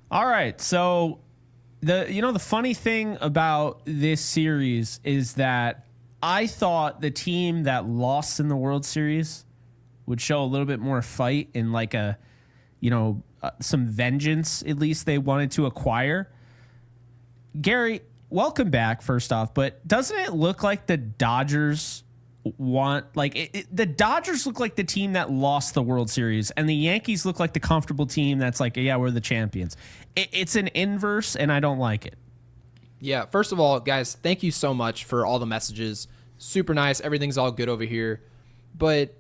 All right. So the funny thing about this series is that I thought the team that lost in the World Series would show a little bit more fight and like some vengeance, at least they wanted to acquire. Gary, welcome back, first off, but doesn't it look like the Dodgers the Dodgers look like the team that lost the World Series, and the Yankees look like the comfortable team that's like, yeah, we're the champions. It's an inverse, and I don't like it. Yeah, first of all, guys, thank you so much for all the messages. Super nice. Everything's all good over here. But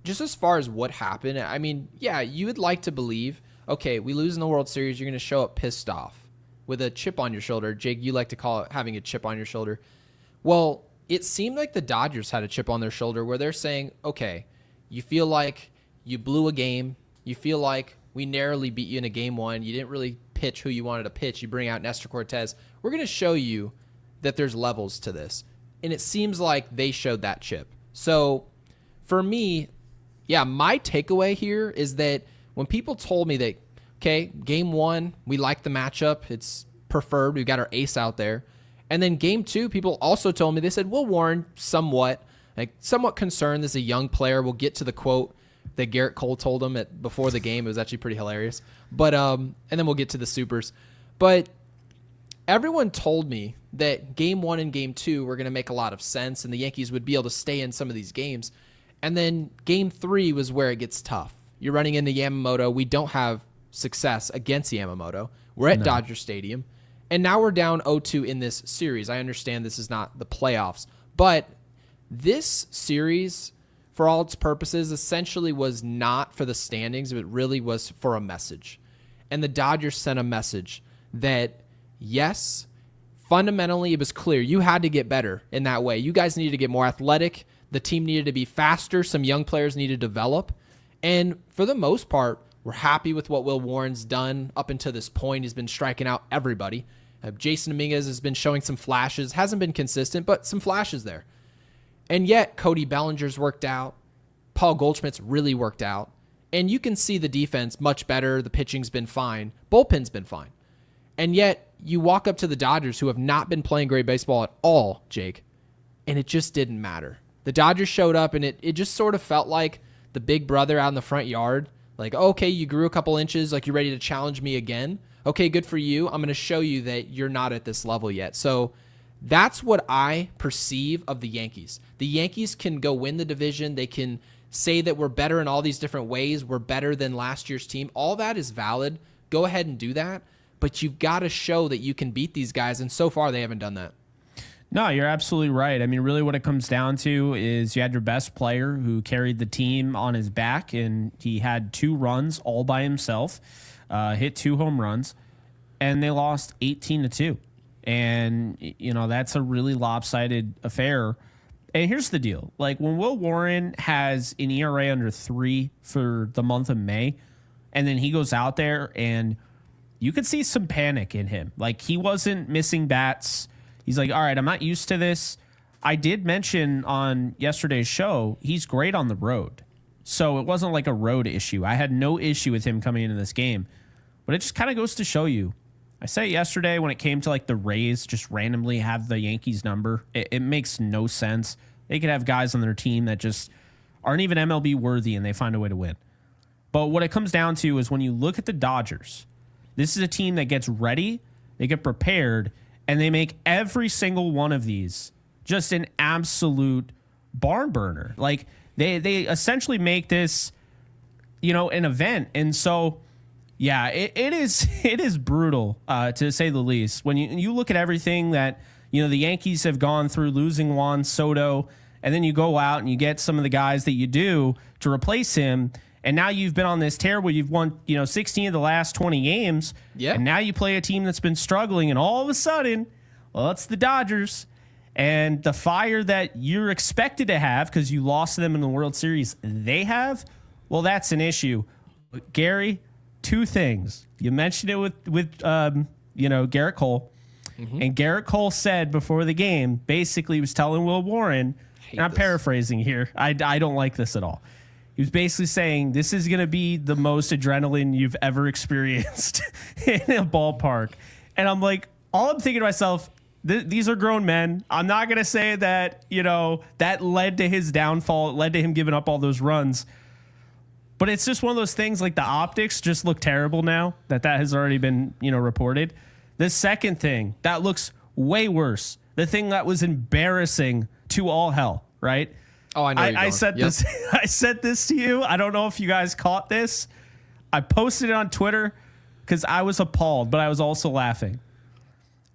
just as far as what happened, I mean, yeah, you would like to believe, okay, we lose in the World Series, you're going to show up pissed off with a chip on your shoulder. Jake, you like to call it having a chip on your shoulder. Well, it seemed like the Dodgers had a chip on their shoulder where they're saying, okay, you feel like you blew a game. You feel like we narrowly beat you in a game one. You didn't really pitch who you wanted to pitch. You bring out Nestor Cortez. We're going to show you that there's levels to this. And it seems like they showed that chip. So for me, yeah, my takeaway here is that when people told me that, okay, game one, we like the matchup. It's preferred. We've got our ace out there. And then game two, people also told me, they said, Will Warren somewhat concerned. This is a young player. We'll get to the quote that Garrett Cole told him before the game. It was actually pretty hilarious. But and then we'll get to the supers. But everyone told me that game one and game two were going to make a lot of sense, and the Yankees would be able to stay in some of these games. And then game three was where it gets tough. You're running into Yamamoto. We don't have success against Yamamoto. We're at Dodger Stadium. And now we're down 0-2 in this series. I understand this is not the playoffs, but this series, for all its purposes, essentially was not for the standings. It really was for a message. And the Dodgers sent a message that, yes, fundamentally it was clear. You had to get better in that way. You guys needed to get more athletic. The team needed to be faster. Some young players needed to develop. And for the most part, we're happy with what Will Warren's done up until this point. He's been striking out everybody. Jason Dominguez has been showing some flashes. Hasn't been consistent, but some flashes there. And yet, Cody Bellinger's worked out. Paul Goldschmidt's really worked out. And you can see the defense much better. The pitching's been fine. Bullpen's been fine. And yet, you walk up to the Dodgers, who have not been playing great baseball at all, Jake, and it just didn't matter. The Dodgers showed up, and it just sort of felt like the big brother out in the front yard. Like, okay, you grew a couple inches, like you're ready to challenge me again. Okay, good for you. I'm going to show you that you're not at this level yet. So that's what I perceive of the Yankees. The Yankees can go win the division. They can say that we're better in all these different ways. We're better than last year's team. All that is valid. Go ahead and do that. But you've got to show that you can beat these guys. And so far, they haven't done that. No, you're absolutely right. I mean, really what it comes down to is you had your best player who carried the team on his back, and he had 2 runs all by himself, hit 2 home runs, and they lost 18-2. And, that's a really lopsided affair. And here's the deal. Like, when Will Warren has an ERA under 3 for the month of May, and then he goes out there and you could see some panic in him. Like, he wasn't missing bats. He's like, all right, I'm not used to this. I did mention on yesterday's show, he's great on the road. So it wasn't like a road issue. I had no issue with him coming into this game. But it just kind of goes to show you. I said it yesterday when it came to like the Rays just randomly have the Yankees number. It makes no sense. They could have guys on their team that just aren't even MLB worthy and they find a way to win. But what it comes down to is when you look at the Dodgers, this is a team that gets ready, they get prepared, and they make every single one of these just an absolute barn burner. Like they essentially make this, an event. And so, yeah, it is brutal to say the least. When you look at everything that, the Yankees have gone through, losing Juan Soto, and then you go out and you get some of the guys that you do to replace him. And now you've been on this tear where you've won, 16 of the last 20 games. Yeah. And now you play a team that's been struggling, and all of a sudden, well, it's the Dodgers. And the fire that you're expected to have because you lost to them in the World Series, they have, well, that's an issue. But Gary, 2 things. You mentioned it with Garrett Cole. Mm-hmm. And Garrett Cole said before the game, basically he was telling Will Warren, and I'm paraphrasing here, I don't like this at all. He was basically saying this is going to be the most adrenaline you've ever experienced in a ballpark. And I'm like, all I'm thinking to myself, these are grown men. I'm not going to say that, that led to his downfall. It led to him giving up all those runs. But it's just one of those things, like the optics just look terrible now that has already been, reported. The second thing, that looks way worse. The thing that was embarrassing to all hell, right? Oh, I know. I said this. I said this to you. I don't know if you guys caught this. I posted it on Twitter because I was appalled, but I was also laughing.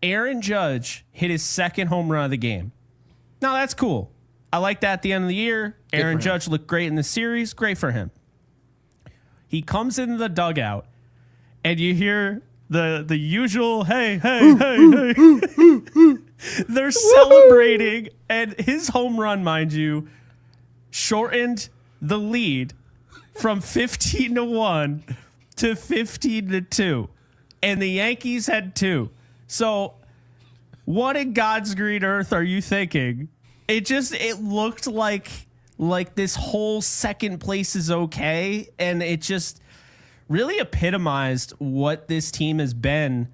Aaron Judge hit his second home run of the game. Now, that's cool. I like that at the end of the year. Aaron Judge looked great in the series. Great for him. He comes into the dugout, and you hear the usual, hey. They're celebrating, and his home run, mind you, shortened the lead from 15-1 to 15-2. And the Yankees had 2. So what in God's green earth are you thinking? It looked like this whole second place is okay. And it just really epitomized what this team has been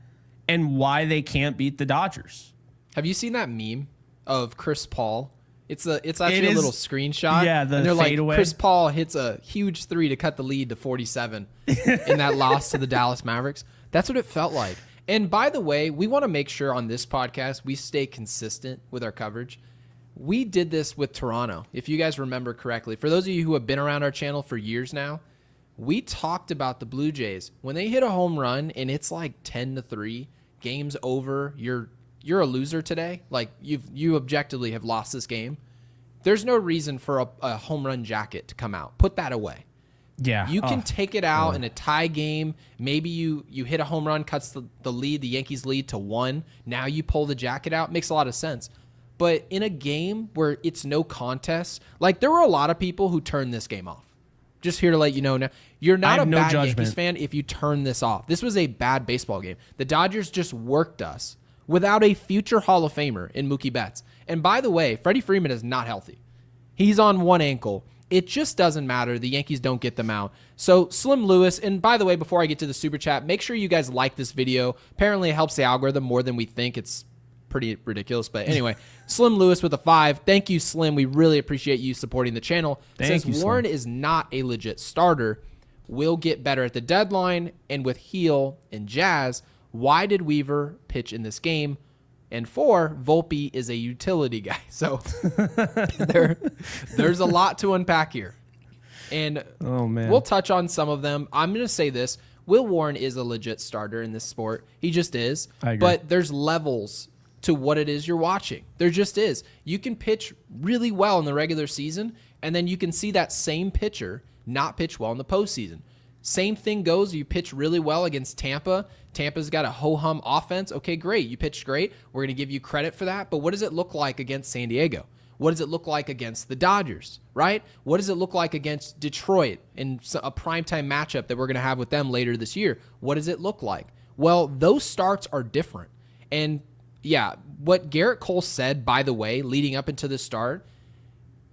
and why they can't beat the Dodgers. Have you seen that meme of Chris Paul? It's actually a little screenshot. Yeah, and they're fade away. Chris Paul hits a huge 3 to cut the lead to 47 in that loss to the Dallas Mavericks. That's what it felt like. And by the way, we want to make sure on this podcast we stay consistent with our coverage. We did this with Toronto, if you guys remember correctly. For those of you who have been around our channel for years now, we talked about the Blue Jays. When they hit a home run and it's like 10-3, game's over, you're a loser today. Like you objectively have lost this game. There's no reason for a home run jacket to come out. Put that away. Yeah. You can take it out in a tie game. Maybe you hit a home run, cuts the lead, the Yankees lead to 1. Now you pull the jacket out. Makes a lot of sense. But in a game where it's no contest, like there were a lot of people who turned this game off. Just here to let you know now, you're not a bad Yankees fan if you turn this off. This was a bad baseball game. The Dodgers just worked us without a future Hall of Famer in Mookie Betts. And by the way, Freddie Freeman is not healthy. He's on one ankle. It just doesn't matter. The Yankees don't get them out. So Slim Lewis, and by the way, before I get to the super chat, make sure you guys like this video. Apparently it helps the algorithm more than we think. It's pretty ridiculous. But anyway, Slim Lewis with a 5. Thank you, Slim. We really appreciate you supporting the channel. Thank you, Warren Slim. is not a legit starter. Will get better at the deadline. And with Heel and Jazz, why did Weaver pitch in this game? And 4, Volpe is a utility guy. So there's a lot to unpack here. And we'll touch on some of them. I'm going to say this. Will Warren is a legit starter in this sport. He just is. I agree. But there's levels to what it is you're watching. There just is. You can pitch really well in the regular season, and then you can see that same pitcher not pitch well in the postseason. Same thing goes. You pitch really well against Tampa. Tampa's got a ho-hum offense. Okay, great. You pitched great. We're going to give you credit for that. But what does it look like against San Diego? What does it look like against the Dodgers, right? What does it look like against Detroit in a primetime matchup that we're going to have with them later this year? What does it look like? Well, those starts are different. And yeah, what Garrett Cole said, by the way, leading up into the start,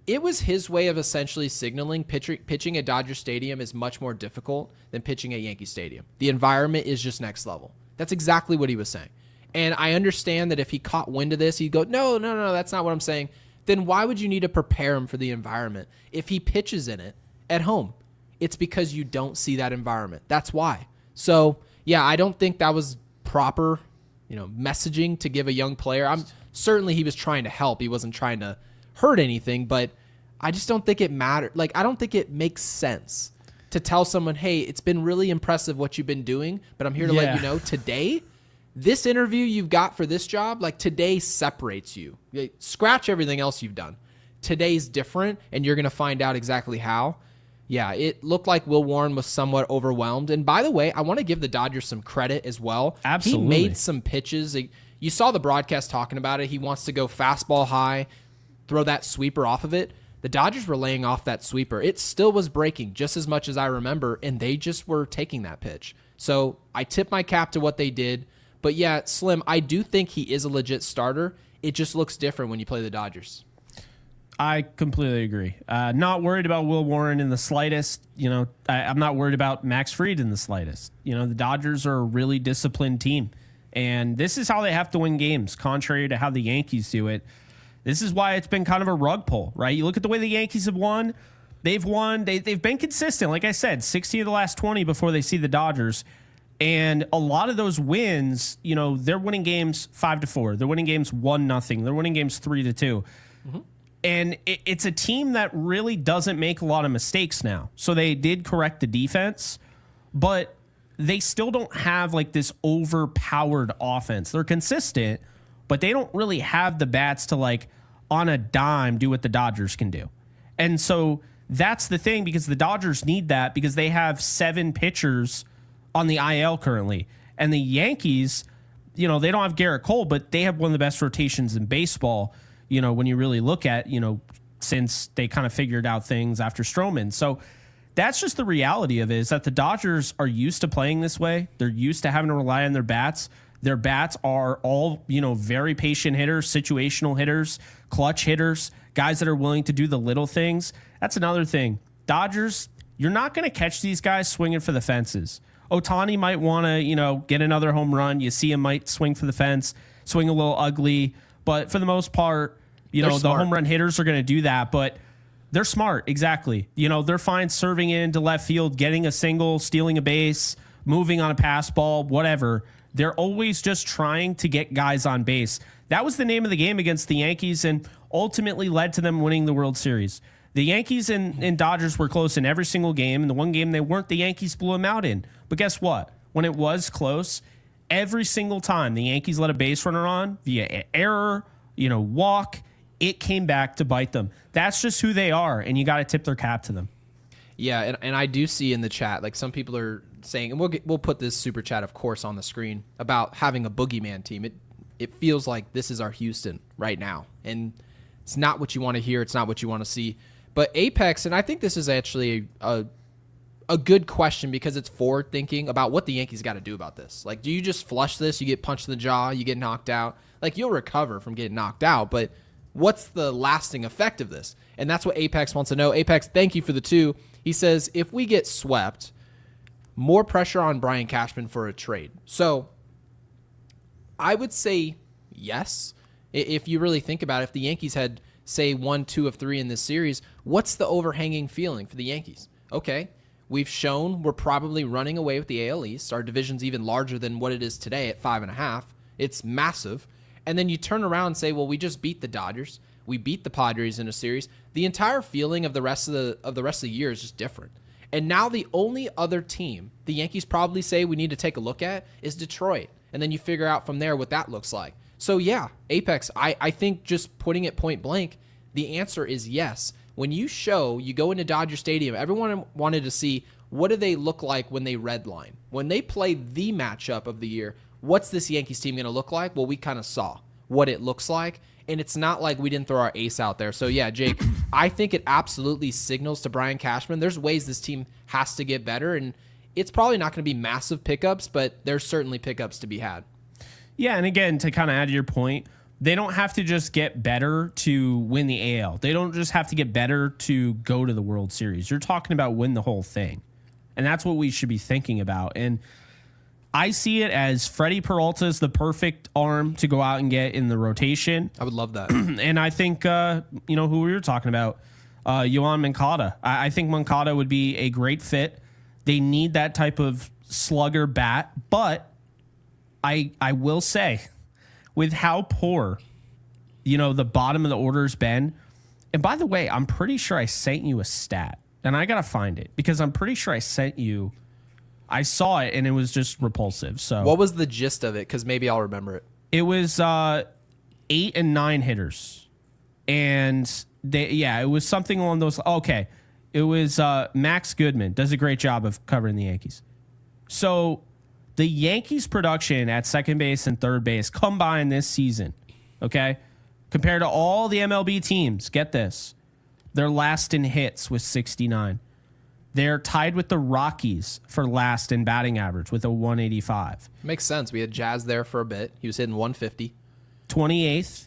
it was his way of essentially signaling pitching at Dodger Stadium is much more difficult than pitching at Yankee Stadium. The environment is just next level. That's exactly what he was saying. And I understand that if he caught wind of this, he'd go, no, that's not what I'm saying. Then why would you need to prepare him for the environment if he pitches in it at home? It's because you don't see that environment. That's why. So, yeah, I don't think that was proper, messaging to give a young player. Certainly he was trying to help. He wasn't trying to hurt anything, but I just don't think it mattered. Like, I don't think it makes sense to tell someone, hey, it's been really impressive what you've been doing, but I'm here to let you know today, this interview you've got for this job, like today separates you. Scratch everything else you've done. Today's different, and you're going to find out exactly how. Yeah, it looked like Will Warren was somewhat overwhelmed. And by the way, I want to give the Dodgers some credit as well. Absolutely. He made some pitches. You saw the broadcast talking about it. He wants to go fastball high, throw that sweeper off of it. The Dodgers were laying off that sweeper. It still was breaking just as much as I remember, and they just were taking that pitch. So I tip my cap to what they did. But yeah, Slim, I do think he is a legit starter. It just looks different when you play the Dodgers. I completely agree. Not worried about Will Warren in the slightest. I'm not worried about Max Fried in the slightest. The Dodgers are a really disciplined team, and this is how they have to win games, contrary to how the Yankees do it. This is why it's been kind of a rug pull, right? You look at the way the Yankees have won. They've won. They've been consistent. Like I said, 60 of the last 20 before they see the Dodgers. And a lot of those wins, they're winning games 5-4. They're winning games 1-0. They're winning games 3-2. Mm-hmm. And it's a team that really doesn't make a lot of mistakes now. So they did correct the defense, but they still don't have like this overpowered offense. They're consistent, but they don't really have the bats to like on a dime do what the Dodgers can do. And so that's the thing, because the Dodgers need that because they have 7 pitchers on the IL currently. And the Yankees, they don't have Garrett Cole, but they have one of the best rotations in baseball, when you really look at, since they kind of figured out things after Stroman. So that's just the reality of it, is that the Dodgers are used to playing this way. They're used to having to rely on their bats. Their bats are all, very patient hitters, situational hitters, clutch hitters, guys that are willing to do the little things. That's another thing. Dodgers, you're not going to catch these guys swinging for the fences. Ohtani might want to, get another home run. You see him might swing for the fence, swing a little ugly. But for the most part, the home run hitters are going to do that. But they're smart. Exactly. They're fine serving into left field, getting a single, stealing a base, moving on a pass ball, whatever. They're always just trying to get guys on base. That was the name of the game against the Yankees and ultimately led to them winning the World Series. The Yankees and Dodgers were close in every single game. And the one game they weren't, the Yankees blew them out in. But guess what? When it was close, every single time the Yankees let a base runner on via error, walk, it came back to bite them. That's just who they are, and you got to tip their cap to them. Yeah, and I do see in the chat, like some people are saying, and we'll put this super chat, of course, on the screen, about having a boogeyman team. It feels like this is our Houston right now, and it's not what you want to hear. It's not what you want to see. But Apex, and I think this is actually a good question because it's forward thinking about what the Yankees got to do about this. Like, do you just flush this? You get punched in the jaw, you get knocked out. Like, you'll recover from getting knocked out, but what's the lasting effect of this? And that's what Apex wants to know. Apex, thank you for the 2. He says, if we get swept, more pressure on Brian Cashman for a trade. So I would say yes. If you really think about it, if the Yankees had, say, 1, 2 of 3 in this series, what's the overhanging feeling for the Yankees? Okay, we've shown we're probably running away with the AL East. Our division's even larger than what it is today at 5.5. It's massive. And then you turn around and say, well, we just beat the Dodgers. We beat the Padres in a series. The entire feeling of the rest of the year is just different. And now the only other team the Yankees probably say we need to take a look at is Detroit. And then you figure out from there what that looks like. So yeah, Apex, I think just putting it point blank, the answer is yes. When you go into Dodger Stadium, everyone wanted to see what do they look like when they redline. When they play the matchup of the year, what's this Yankees team going to look like? Well, we kind of saw what it looks like, and it's not like we didn't throw our ace out there. So, yeah, Jake, I think it absolutely signals to Brian Cashman there's ways this team has to get better, and it's probably not going to be massive pickups, but there's certainly pickups to be had. Yeah, and again, to kind of add to your point, they don't have to just get better to win the AL. They don't just have to get better to go to the World Series. You're talking about win the whole thing, and that's what we should be thinking about. And I see it as Freddie Peralta is the perfect arm to go out and get in the rotation. I would love that. And I think, who we were talking about, Yohan Moncada. I think Moncada would be a great fit. They need that type of slugger bat. But I will say, with how poor, the bottom of the order has been, and by the way, I'm pretty sure I sent you a stat, and I got to find it because I'm pretty sure I saw it, and it was just repulsive. So what was the gist of it? Because maybe I'll remember it. It was 8 and 9 hitters, and it was something along those. Okay, it was Max Goodman does a great job of covering the Yankees. So the Yankees' production at second base and third base combined this season, okay, compared to all the MLB teams, get this, they're last in hits with 69. They're tied with the Rockies for last in batting average with a 185. Makes sense. We had Jazz there for a bit. He was hitting 150. 28th.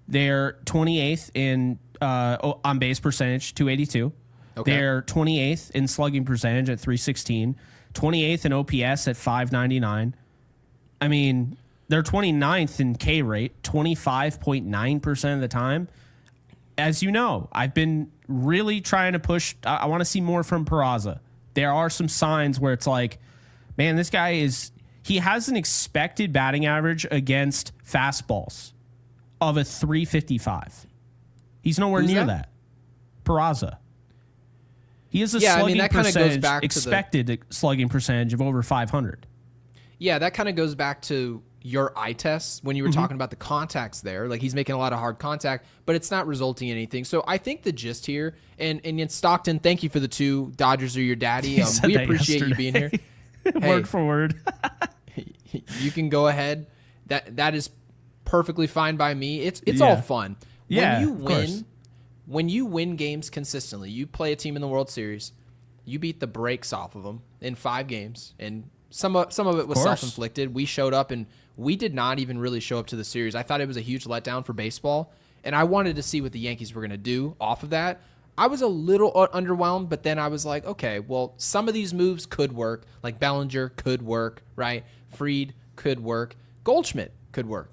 They're 28th in on base percentage, 282. Okay. They're 28th in slugging percentage at 316, 28th in OPS at 599. I mean, they're 29th in K rate, 25.9% of the time. As you know, I've been really trying to push. I want to see more from Peraza. There are some signs where it's like, man, this guy he has an expected batting average against fastballs of a 355. He's nowhere near that. Peraza. He has a slugging that kind of goes back expected slugging percentage of over 500. Yeah, that kind of goes back to your eye test when you were talking about the contacts there. Like, he's making a lot of hard contact, but it's not resulting in anything. So I think the gist here, and in Stockton, thank you for the 2 Dodgers are your daddy. We appreciate you being here. Word for word. You can go ahead. That is perfectly fine by me. It's all fun. When you win games consistently, you play a team in the World Series, you beat the brakes off of them in 5 games, and some of it was self-inflicted. We showed up, and we did not even really show up to the series. I thought it was a huge letdown for baseball, and I wanted to see what the Yankees were going to do off of that. I was a little underwhelmed, but then I was like, okay, well, some of these moves could work. Like Bellinger could work, right? Fried could work. Goldschmidt could work.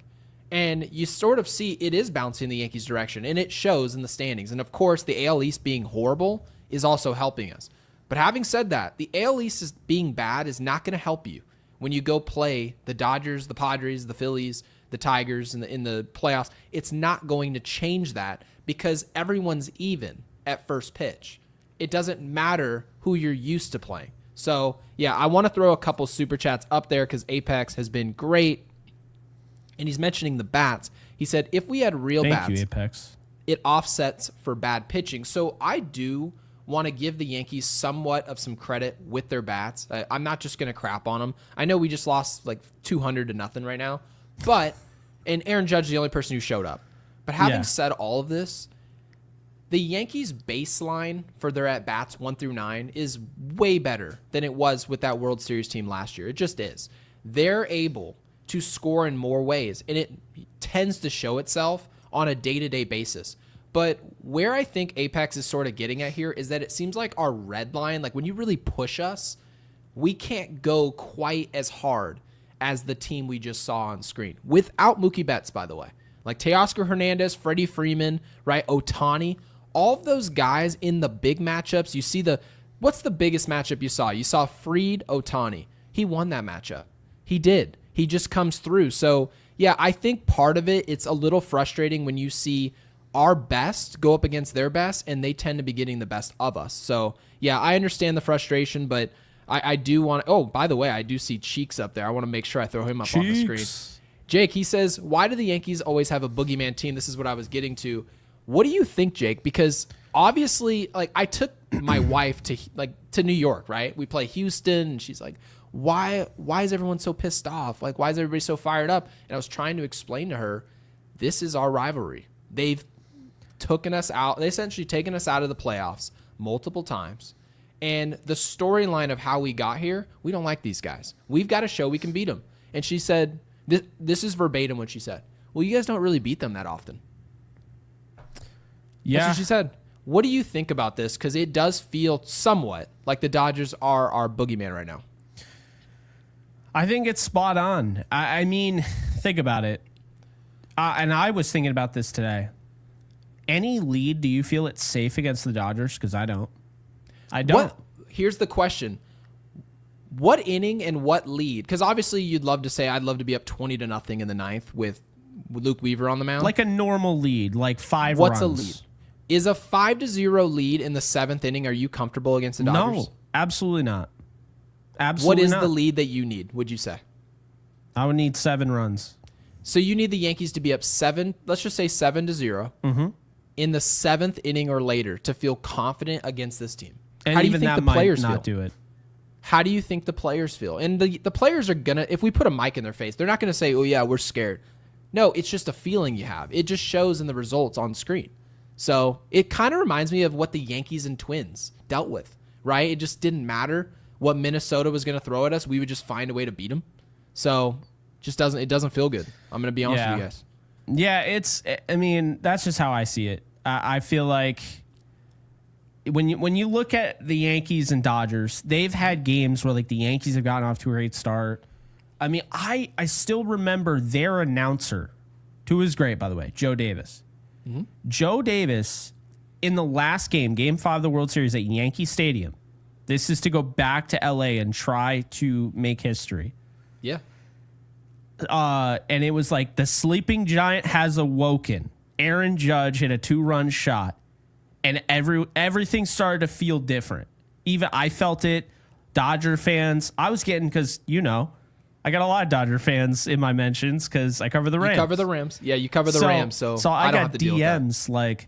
And you sort of see it is bouncing the Yankees' direction, and it shows in the standings. And, of course, the AL East being horrible is also helping us. But having said that, the AL East being bad is not going to help you when you go play the Dodgers, the Padres, the Phillies, the Tigers in the playoffs. It's not going to change that because everyone's even at first pitch. It doesn't matter who you're used to playing. So, yeah, I want to throw a couple super chats up there because Apex has been great. And he's mentioning the bats. He said, if we had real bats, Thank you, Apex. It offsets for bad pitching. So I do want to give the Yankees somewhat of some credit with their bats. I'm not just going to crap on them. I know we just lost like 200-0 right now. And Aaron Judge is the only person who showed up. But having said all of this, the Yankees' baseline for their at-bats 1 through 9 is way better than it was with that World Series team last year. It just is. They're able to score in more ways, and it tends to show itself on a day-to-day basis. But where I think Apex is sort of getting at here is that it seems like our red line, like when you really push us, we can't go quite as hard as the team we just saw on screen. Without Mookie Betts, by the way. Like Teoscar Hernandez, Freddie Freeman, right? Ohtani, all of those guys in the big matchups. You see what's the biggest matchup you saw? You saw Fried, Ohtani. He won that matchup. He did. He just comes through. So, yeah, I think part of it's a little frustrating when you see our best go up against their best, and they tend to be getting the best of us. So, yeah, I understand the frustration, but I do want to... Oh, by the way, I do see Cheeks up there. I want to make sure I throw him up on the screen. Jake, he says, why do the Yankees always have a boogeyman team? This is what I was getting to. What do you think, Jake? Because obviously, like, I took my wife to New York, right? We play Houston, and she's like, why is everyone so pissed off? Like, why is everybody so fired up? And I was trying to explain to her, this is our rivalry. They've taken us out. They essentially taken us out of the playoffs multiple times. And the storyline of how we got here, we don't like these guys. We've got to show we can beat them. And she said, this is verbatim what she said. Well, you guys don't really beat them that often. Yeah. That's what she said. What do you think about this? Because it does feel somewhat like the Dodgers are our boogeyman right now. I think it's spot on. I mean, think about it. And I was thinking about this today. Any lead, do you feel it's safe against the Dodgers? Because I don't. I don't. Here's the question. What inning and what lead? Because obviously you'd love to say I'd love to be up 20-0 in the ninth with Luke Weaver on the mound. Like a normal lead, like 5 What's runs. a lead? Is a 5-0 lead in the 7th inning, are you comfortable against the Dodgers? No, absolutely not. Absolutely What is not. the lead that you need, would you say? I would need 7 runs. So you need the Yankees to be up 7, let's just say 7-0, in the 7th inning or later to feel confident against this team. And how do you even think that the players might not feel? do it. How do you think the players feel? And the players are going to, if we put a mic in their face, they're not going to say, oh, yeah, we're scared. No, it's just a feeling you have. It just shows in the results on screen. So it kind of reminds me of what the Yankees and Twins dealt with, right? It just didn't matter what Minnesota was going to throw at us. We would just find a way to beat them. So it doesn't feel good. I'm going to be honest with you guys. Yeah, I mean, that's just how I see it. I feel like when you look at the Yankees and Dodgers, they've had games where like the Yankees have gotten off to a great start. I mean, I still remember their announcer, who was great, by the way, Joe Davis. Mm-hmm. Joe Davis, in the last game, Game 5 of the World Series at Yankee Stadium, this is to go back to L.A. and try to make history. Yeah. And it was like the sleeping giant has awoken. Aaron Judge hit a 2-run shot, and everything started to feel different. Even I felt it. Dodger fans, I was getting, because, I got a lot of Dodger fans in my mentions because I cover the Rams. You cover the Rams. Yeah, you cover the Rams. So I don't got have to deal with DMs like,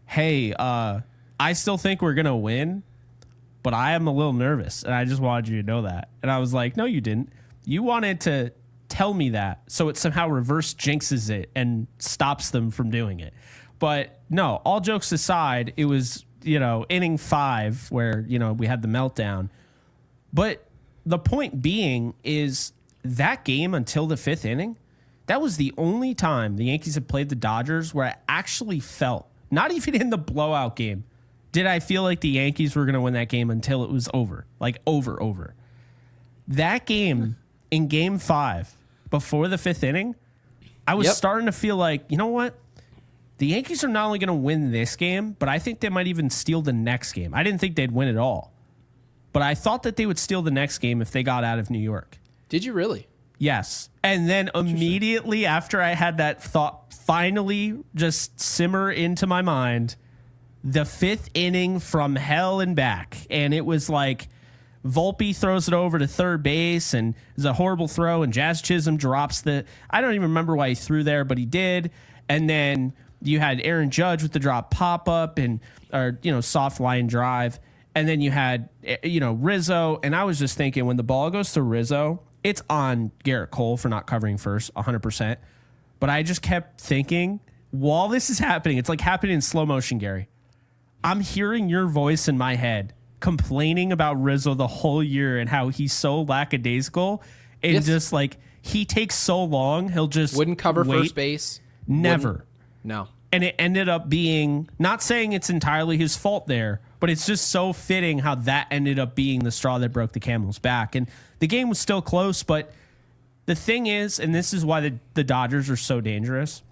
hey, I still think we're going to win, but I am a little nervous, and I just wanted you to know that. And I was like, no, you didn't. You wanted to tell me that so it somehow reverse jinxes it and stops them from doing it. But no, all jokes aside, it was, inning 5 where, we had the meltdown. But the point being is that game until the 5th inning, that was the only time the Yankees had played the Dodgers where I actually felt, not even in the blowout game, did I feel like the Yankees were going to win that game until it was over. Like over. That game in Game 5, before the 5th inning, I was starting to feel like, you know what? The Yankees are not only going to win this game, but I think they might even steal the next game. I didn't think they'd win at all, but I thought that they would steal the next game if they got out of New York. Did you really? Yes. And then immediately after I had that thought finally just simmer into my mind, the 5th inning from hell and back. And it was like Volpe throws it over to third base, and it's a horrible throw, and Jazz Chisholm drops I don't even remember why he threw there, but he did. And then you had Aaron Judge with the drop pop-up or soft line drive. And then you had, Rizzo. And I was just thinking, when the ball goes to Rizzo, it's on Garrett Cole for not covering first, 100%. But I just kept thinking, while this is happening, it's like happening in slow motion, Gary. I'm hearing your voice in my head complaining about Rizzo the whole year and how he's so lackadaisical. And just like, he takes so long, he'll just wouldn't cover first base. Never. No. And it ended up being, not saying it's entirely his fault there, but it's just so fitting how that ended up being the straw that broke the camel's back. And the game was still close, but the thing is, and this is why the Dodgers are so dangerous,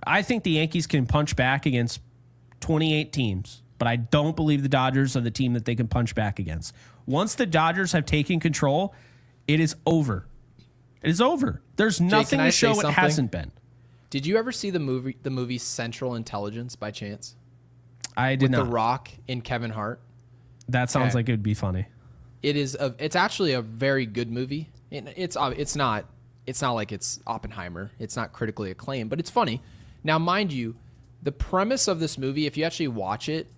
I think the Yankees can punch back against 28 teams, but I don't believe the Dodgers are the team that they can punch back against. Once the Dodgers have taken control, it is over. It is over. There's nothing to show it hasn't been. Did you ever see the movie Central Intelligence by chance? I did not. With The Rock and Kevin Hart. That sounds like it would be funny. It's actually a very good movie. It's not like it's Oppenheimer. It's not critically acclaimed, but it's funny. Now, mind you, the premise of this movie, if you actually watch it,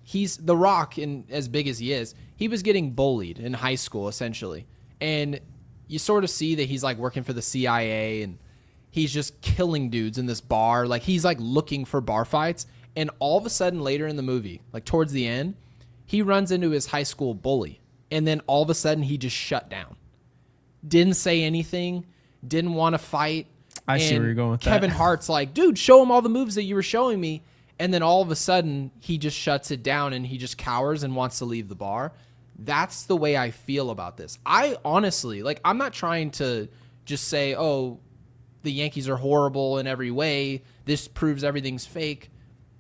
he's The Rock, and as big as he is, he was getting bullied in high school essentially, and you sort of see that he's like working for the CIA and he's just killing dudes in this bar. Like, he's like looking for bar fights. And all of a sudden later in the movie, like towards the end, he runs into his high school bully. And then all of a sudden he just shut down. Didn't say anything. Didn't want to fight. I see where you're going with that. Kevin Hart's like, dude, show him all the moves that you were showing me. And then all of a sudden he just shuts it down and he just cowers and wants to leave the bar. That's the way I feel about this. I honestly, I'm not trying to just say, oh, the Yankees are horrible in every way. This proves everything's fake.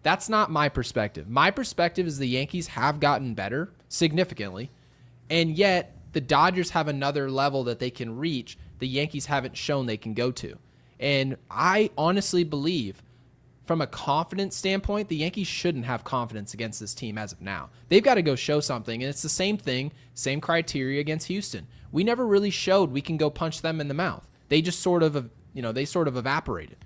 That's not my perspective. My perspective is the Yankees have gotten better significantly, and yet the Dodgers have another level that they can reach the Yankees haven't shown they can go to. And I honestly believe, from a confidence standpoint, the Yankees shouldn't have confidence against this team as of now. They've got to go show something, and it's the same thing, same criteria against Houston. We never really showed we can go punch them in the mouth. They just sort of evaporated.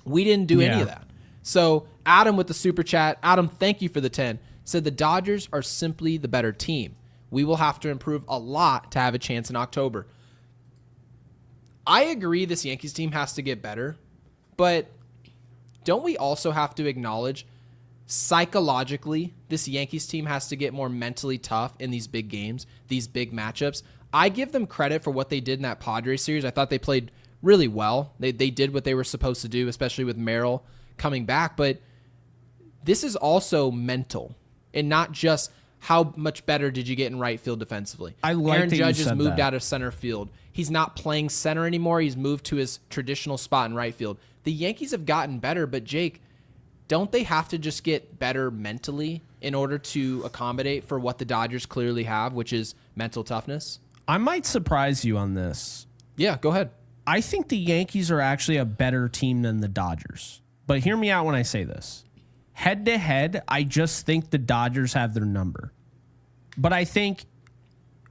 We didn't do any of that. So Adam with the super chat, Adam, thank you for the 10, said the Dodgers are simply the better team. We will have to improve a lot to have a chance in October. I agree this Yankees team has to get better, but don't we also have to acknowledge psychologically this Yankees team has to get more mentally tough in these big games, these big matchups? I give them credit for what they did in that Padres series. I thought they played really well. They did what they were supposed to do, especially with Merrill coming back. But this is also mental and not just how much better did you get in right field defensively. I like Aaron that Judge you has said moved that. out of center field. He's not playing center anymore. He's moved to his traditional spot in right field. The Yankees have gotten better, but Jake, don't they have to just get better mentally in order to accommodate for what the Dodgers clearly have, which is mental toughness? I might surprise you on this. Yeah, go ahead. I think the Yankees are actually a better team than the Dodgers. But hear me out when I say this. Head to head, I just think the Dodgers have their number. But I think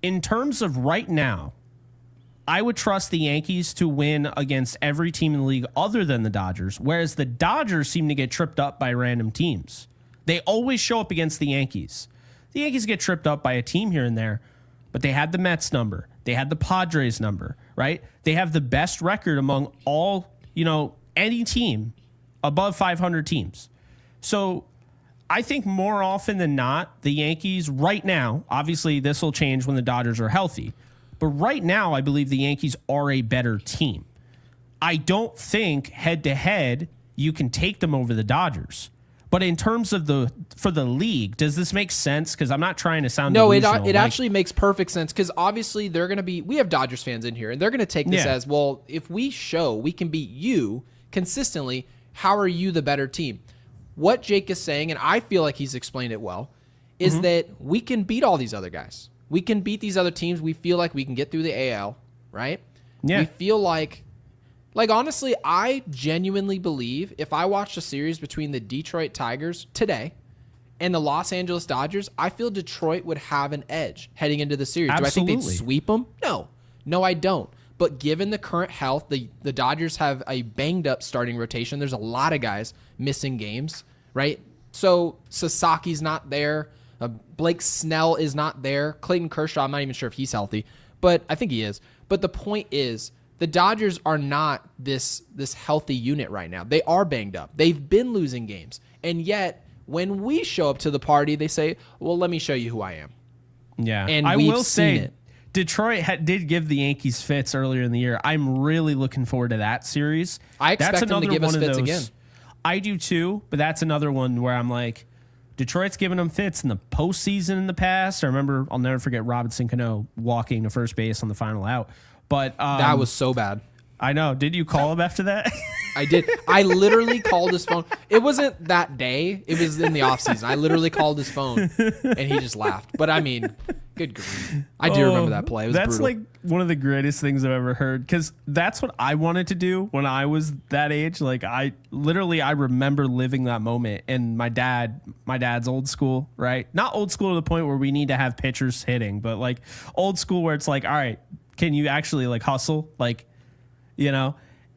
in terms of right now, I would trust the Yankees to win against every team in the league other than the Dodgers, whereas the Dodgers seem to get tripped up by random teams. They always show up against the Yankees. The Yankees get tripped up by a team here and there, but they had the Mets number. They had the Padres number, right? They have the best record among all, any team above 500 teams. So I think more often than not, the Yankees right now, obviously this will change when the Dodgers are healthy, but right now I believe the Yankees are a better team. I don't think head to head you can take them over the Dodgers. But in terms of for the league, does this make sense? Because I'm not trying to sound delusional. It actually makes perfect sense because obviously they're going to be, we have Dodgers fans in here and they're going to take this as, well, if we show we can beat you consistently, how are you the better team? What Jake is saying, and I feel like he's explained it well, is that we can beat all these other guys. We can beat these other teams. We feel like we can get through the AL, right? Yeah. We feel like honestly, I genuinely believe if I watched a series between the Detroit Tigers today and the Los Angeles Dodgers, I feel Detroit would have an edge heading into the series. Absolutely. Do I think they'd sweep them? No, I don't. But given the current health, the Dodgers have a banged-up starting rotation. There's a lot of guys missing games, right? So Sasaki's not there. Blake Snell is not there. Clayton Kershaw, I'm not even sure if he's healthy, but I think he is. But the point is, the Dodgers are not this healthy unit right now. They are banged up. They've been losing games. And yet, when we show up to the party, they say, well, let me show you who I am. Yeah. And I we've will seen say, it. Detroit did give the Yankees fits earlier in the year. I'm really looking forward to that series. I expect them to give us fits again. I do too, but that's another one where I'm like, Detroit's given them fits in the postseason in the past. I remember, I'll never forget Robinson Cano walking to first base on the final out. But that was so bad. I know. Did you call him after that? I did. I literally called his phone. It wasn't that day. It was in the offseason. I literally called his phone, and he just laughed. But, I mean, good grief. I do remember that play. It was that's brutal. Like one of the greatest things I've ever heard because that's what I wanted to do when I was that age. Like, I remember living that moment. And my dad's old school, right? Not old school to the point where we need to have pitchers hitting, but, like, old school where it's like, all right, can you actually, like, hustle? Like,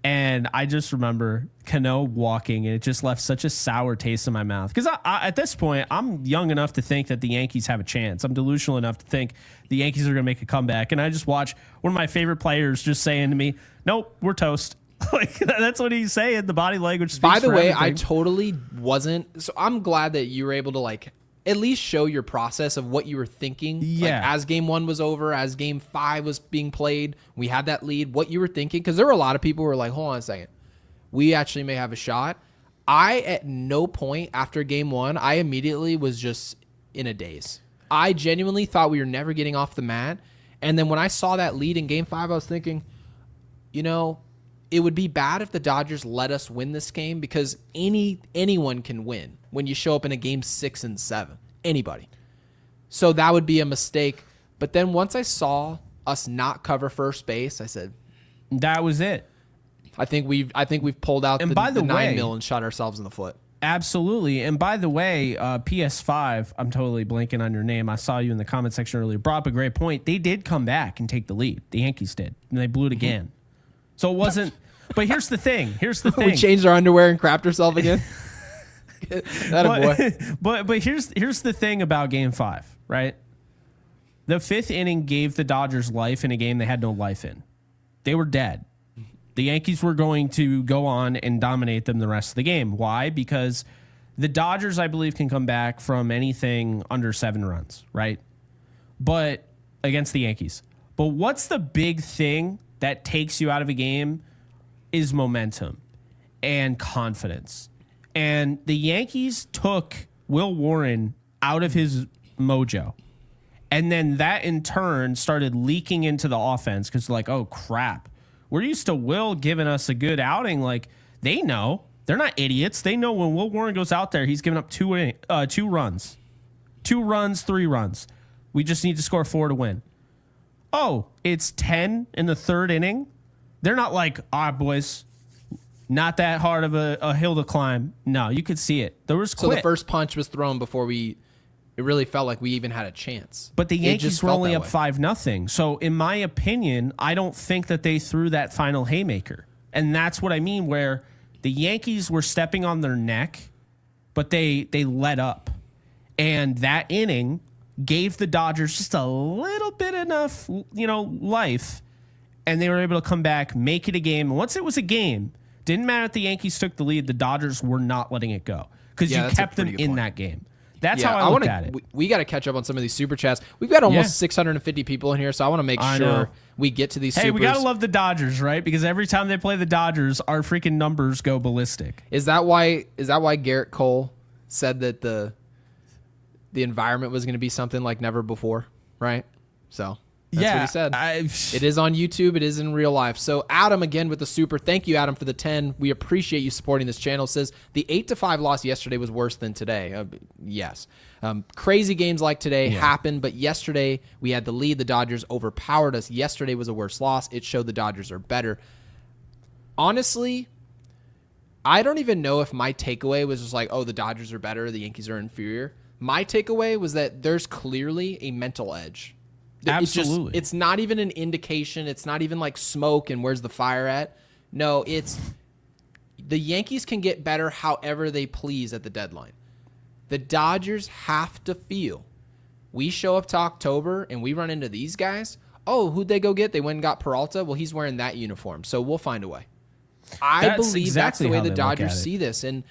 and I just remember Cano walking, and it just left such a sour taste in my mouth. Because at this point, I'm young enough to think that the Yankees have a chance. I'm delusional enough to think the Yankees are going to make a comeback. And I just watch one of my favorite players just saying to me, nope, we're toast. Like, that's what he's saying. The body language speaks By the way, everything. I totally wasn't. So I'm glad that you were able to, like, at least show your process of what you were thinking. Yeah. Like, as game 1 was over, as game 5 was being played, we had that lead, what you were thinking. Because there were a lot of people who were like, hold on a second. We actually may have a shot. I, at no point after game 1, I immediately was just in a daze. I genuinely thought we were never getting off the mat. And then when I saw that lead in game 5, I was thinking, it would be bad if the Dodgers let us win this game because anyone can win when you show up in a game 6 and 7. Anybody. So that would be a mistake. But then once I saw us not cover first base, I said, that was it. I think we've pulled out the 9 mil and shot ourselves in the foot. Absolutely. And by the way, PS5, I'm totally blanking on your name. I saw you in the comment section earlier. Brought up a great point. They did come back and take the lead. The Yankees did. And they blew it again. So it wasn't. But here's the thing. We changed our underwear and crapped ourselves again. But here's the thing about Game 5, right? The 5th inning gave the Dodgers life in a game they had no life in. They were dead. The Yankees were going to go on and dominate them the rest of the game. Why? Because the Dodgers, I believe, can come back from anything under 7 runs, right? But against the Yankees. But what's the big thing that takes you out of a game is momentum and confidence. And the Yankees took Will Warren out of his mojo. And then that in turn started leaking into the offense because like, oh crap, we're used to Will giving us a good outing. Like they know, they're not idiots. They know when Will Warren goes out there, he's giving up two runs, 3 runs. We just need to score 4 to win. Oh, it's 10 in the 3rd inning. They're not like, boys, not that hard of a hill to climb. No, you could see it. There was quit. So the first punch was thrown before it really felt like we even had a chance. But the Yankees were only up 5-0. So in my opinion, I don't think that they threw that final haymaker. And that's what I mean, where the Yankees were stepping on their neck, but they let up. And that inning gave the Dodgers just a little bit enough, life. And they were able to come back, make it a game. And once it was a game, didn't matter if the Yankees took the lead, the Dodgers were not letting it go because you kept them in that game. That's how I looked at it. We got to catch up on some of these super chats. We've got almost 650 people in here, so I want to make sure we get to these supers. Hey, we got to love the Dodgers, right? Because every time they play the Dodgers, our freaking numbers go ballistic. Is that why Garrett Cole said that the environment was going to be something like never before, right? So that's what he said. It is on YouTube. It is in real life. So Adam again with the super. Thank you, Adam, for the 10. We appreciate you supporting this channel. Says the 8-5 loss yesterday was worse than today. Yes. Crazy games like today happen, but yesterday we had the lead. The Dodgers overpowered us. Yesterday was a worse loss. It showed the Dodgers are better. Honestly, I don't even know if my takeaway was just like, oh, the Dodgers are better, the Yankees are inferior. My takeaway was that there's clearly a mental edge. Absolutely. It's not even an indication. It's not even like smoke and where's the fire at. No, it's the Yankees can get better however they please at the deadline. The Dodgers have to feel. We show up to October and we run into these guys. Oh, who'd they go get? They went and got Peralta. Well, he's wearing that uniform, so we'll find a way. I believe that's the way the Dodgers see this. And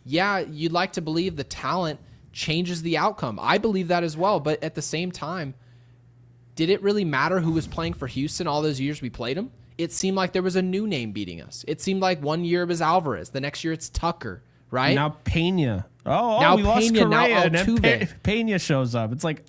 yeah, you'd like to believe the talent changes the outcome. I believe that as well. But at the same time, did it really matter who was playing for Houston all those years we played them? It seemed like there was a new name beating us. It seemed like one year it was Alvarez. The next year it's Tucker, right? Now Pena. Now we Pena, lost Correa, now and then Altuve. Pena shows up. It's like...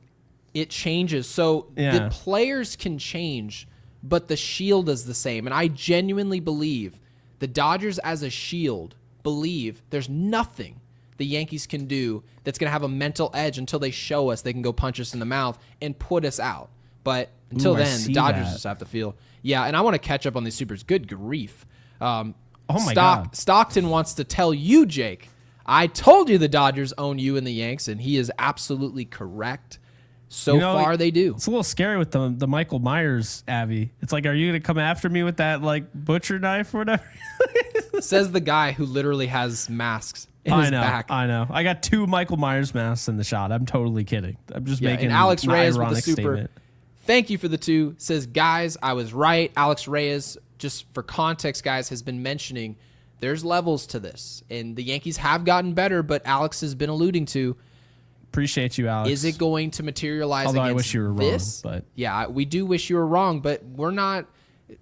It changes. So the players can change, but the shield is the same. And I genuinely believe the Dodgers as a shield believe there's nothing the Yankees can do that's going to have a mental edge until they show us they can go punch us in the mouth and put us out. But until then, the Dodgers just have to feel. Yeah, and I want to catch up on these supers. Good grief. Oh, my God. Stockton wants to tell you, Jake, I told you the Dodgers own you and the Yanks, and he is absolutely correct. So far, they do. It's a little scary with the Michael Myers, Abby. It's like, are you going to come after me with that like butcher knife or whatever? Says the guy who literally has masks in his back. I know. I got 2 Michael Myers masks in the shot. I'm totally kidding. I'm just making and Alex an Reyes with the ironic super. statement. Thank you for the 2. Says, guys, I was right. Alex Reyes, just for context, guys, has been mentioning there's levels to this. And the Yankees have gotten better, but Alex has been alluding to. Appreciate you, Alex. Is it going to materialize Although against I wish you were this? wrong. But yeah, we do wish you were wrong, but we're not.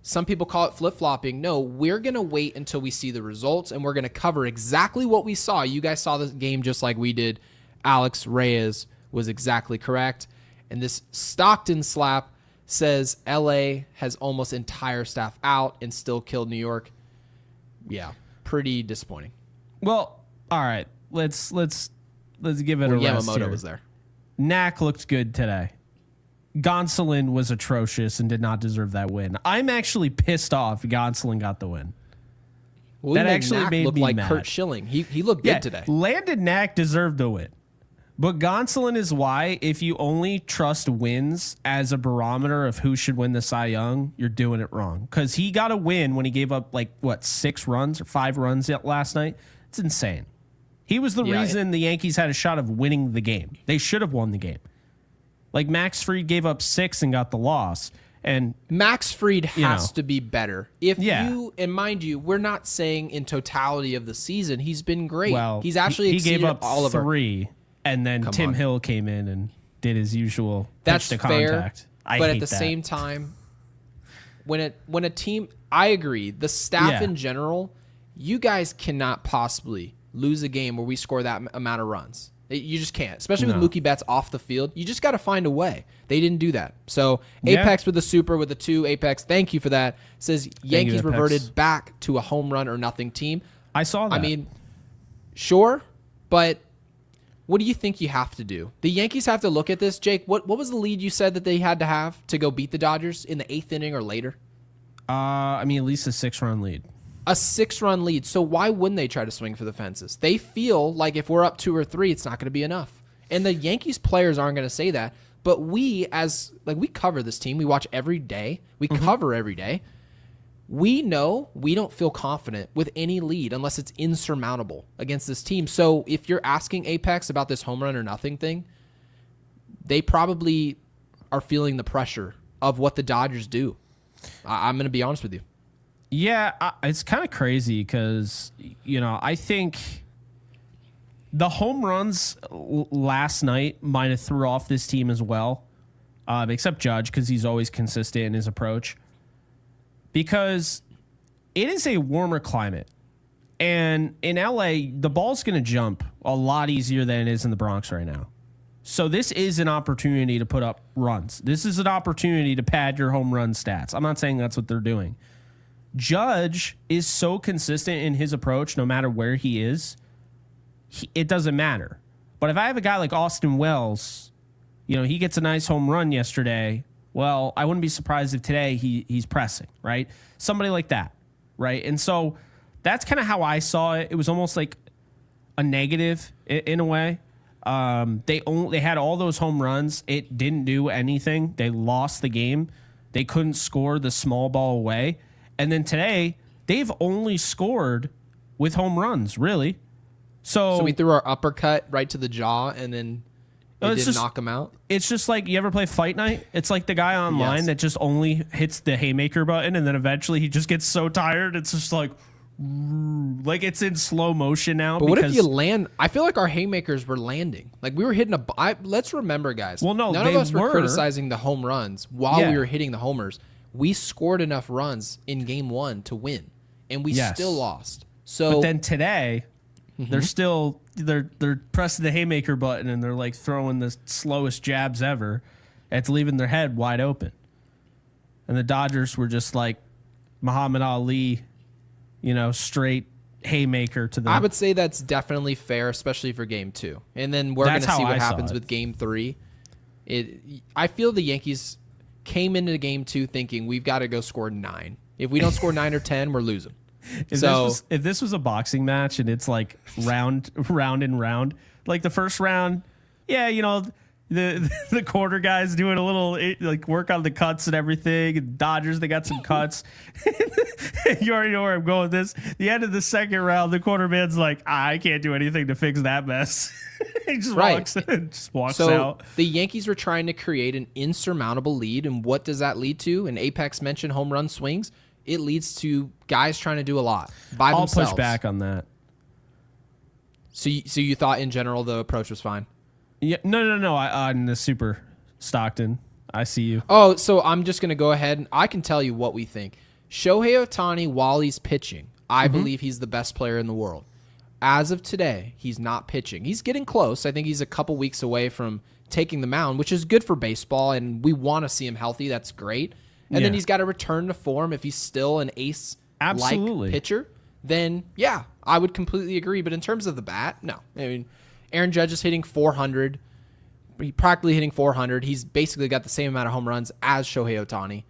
Some people call it flip-flopping. No, we're going to wait until we see the results, and we're going to cover exactly what we saw. You guys saw this game just like we did. Alex Reyes was exactly correct. And this Stockton slap says L.A. has almost entire staff out and still killed New York. Yeah, pretty disappointing. Well, all right. Let's give it a rest Yamamoto here. was there. Knack looked good today. Gonsolin was atrocious and did not deserve that win. I'm actually pissed off Gonsolin got the win. Well, that actually made look me like mad. Kurt Schilling. He looked good today. Landon Knack deserved the win. But Gonsolin is why, if you only trust wins as a barometer of who should win the Cy Young, you're doing it wrong. Because he got a win when he gave up, 6 runs or 5 runs last night. It's insane. He was the reason the Yankees had a shot of winning the game. They should have won the game. Max Fried gave up 6 and got the loss. And Max Fried has to be better. You, and mind you, we're not saying in totality of the season he's been great. Well, he's actually he gave up all of 3, and then Tim Hill came in and did his usual That's pitch to fair, contact. But at the same time, when a team, I agree, the staff in general, you guys cannot possibly lose a game where we score that amount of runs. You just can't, especially No. with Mookie Betts off the field. You just got to find a way. They didn't do that. So Apex with the super with the 2. Apex, thank you for that. Says Yankees Apex. reverted back to a home run or nothing team. I saw that. I mean, sure, but what do you think you have to do? The Yankees have to look at this. Jake, what was the lead you said that they had to have to go beat the Dodgers in the 8th inning or later? I mean, at least a 6-run lead. A 6-run lead. So why wouldn't they try to swing for the fences? They feel like if we're up 2 or 3, it's not going to be enough. And the Yankees players aren't going to say that. But we we cover this team. We watch every day. We cover every day. We know we don't feel confident with any lead unless it's insurmountable against this team. So if you're asking Apex about this home run or nothing thing, they probably are feeling the pressure of what the Dodgers do. I'm going to be honest with you. Yeah, it's kind of crazy because, I think the home runs last night might have threw off this team as well, except Judge because he's always consistent in his approach. Because it is a warmer climate. And in LA, the ball's going to jump a lot easier than it is in the Bronx right now. So this is an opportunity to put up runs. This is an opportunity to pad your home run stats. I'm not saying that's what they're doing. Judge is so consistent in his approach no matter where he is, it doesn't matter. But if I have a guy like Austin Wells, he gets a nice home run yesterday, well, I wouldn't be surprised if today he's pressing, right? Somebody like that, right? And so that's kind of how I saw it. It was almost like a negative in a way. They had all those home runs. It didn't do anything. They lost the game. They couldn't score the small ball away. And then today, they've only scored with home runs, really. So we threw our uppercut right to the jaw, and then it didn't knock him out? It's just like, you ever play Fight Night? It's like the guy online that just only hits the haymaker button, and then eventually he just gets so tired, it's just like it's in slow motion now. But what if you land? I feel like our haymakers were landing. Like we were hitting let's remember, guys. Well, no, none of us were criticizing the home runs while we were hitting the homers. We scored enough runs in game 1 to win, and we still lost. So, but then today, they're pressing the haymaker button and they're like throwing the slowest jabs ever. It's leaving their head wide open. And the Dodgers were just like Muhammad Ali, straight haymaker to them. I would say that's definitely fair, especially for game 2. And then we're going to see what happens with game 3. I feel the Yankees came into game 2 thinking we've got to go score 9. If we don't score 9 or 10, we're losing. If this was a boxing match and it's like round and round, like the first round, the corner guys doing a little like work on the cuts and everything. Dodgers, they got some cuts. You already know where I'm going with this. The end of the second round, the corner man's like, I can't do anything to fix that mess. He just walks out. The Yankees were trying to create an insurmountable lead, and what does that lead to? And Apex mentioned home run swings. It leads to guys trying to do a lot by themselves. I'll push back on that. So you thought in general the approach was fine? Yeah, no. On the Super Stockton, I see you. Oh, so I'm just going to go ahead and I can tell you what we think. Shohei Ohtani, while he's pitching, I believe he's the best player in the world. As of today, he's not pitching. He's getting close. I think he's a couple weeks away from taking the mound, which is good for baseball, and we want to see him healthy. That's great. And then he's got to return to form. If he's still an ace-like pitcher, then, yeah, I would completely agree. But in terms of the bat, no. I mean, Aaron Judge is hitting 400. He's practically hitting 400. He's basically got the same amount of home runs as Shohei Ohtani.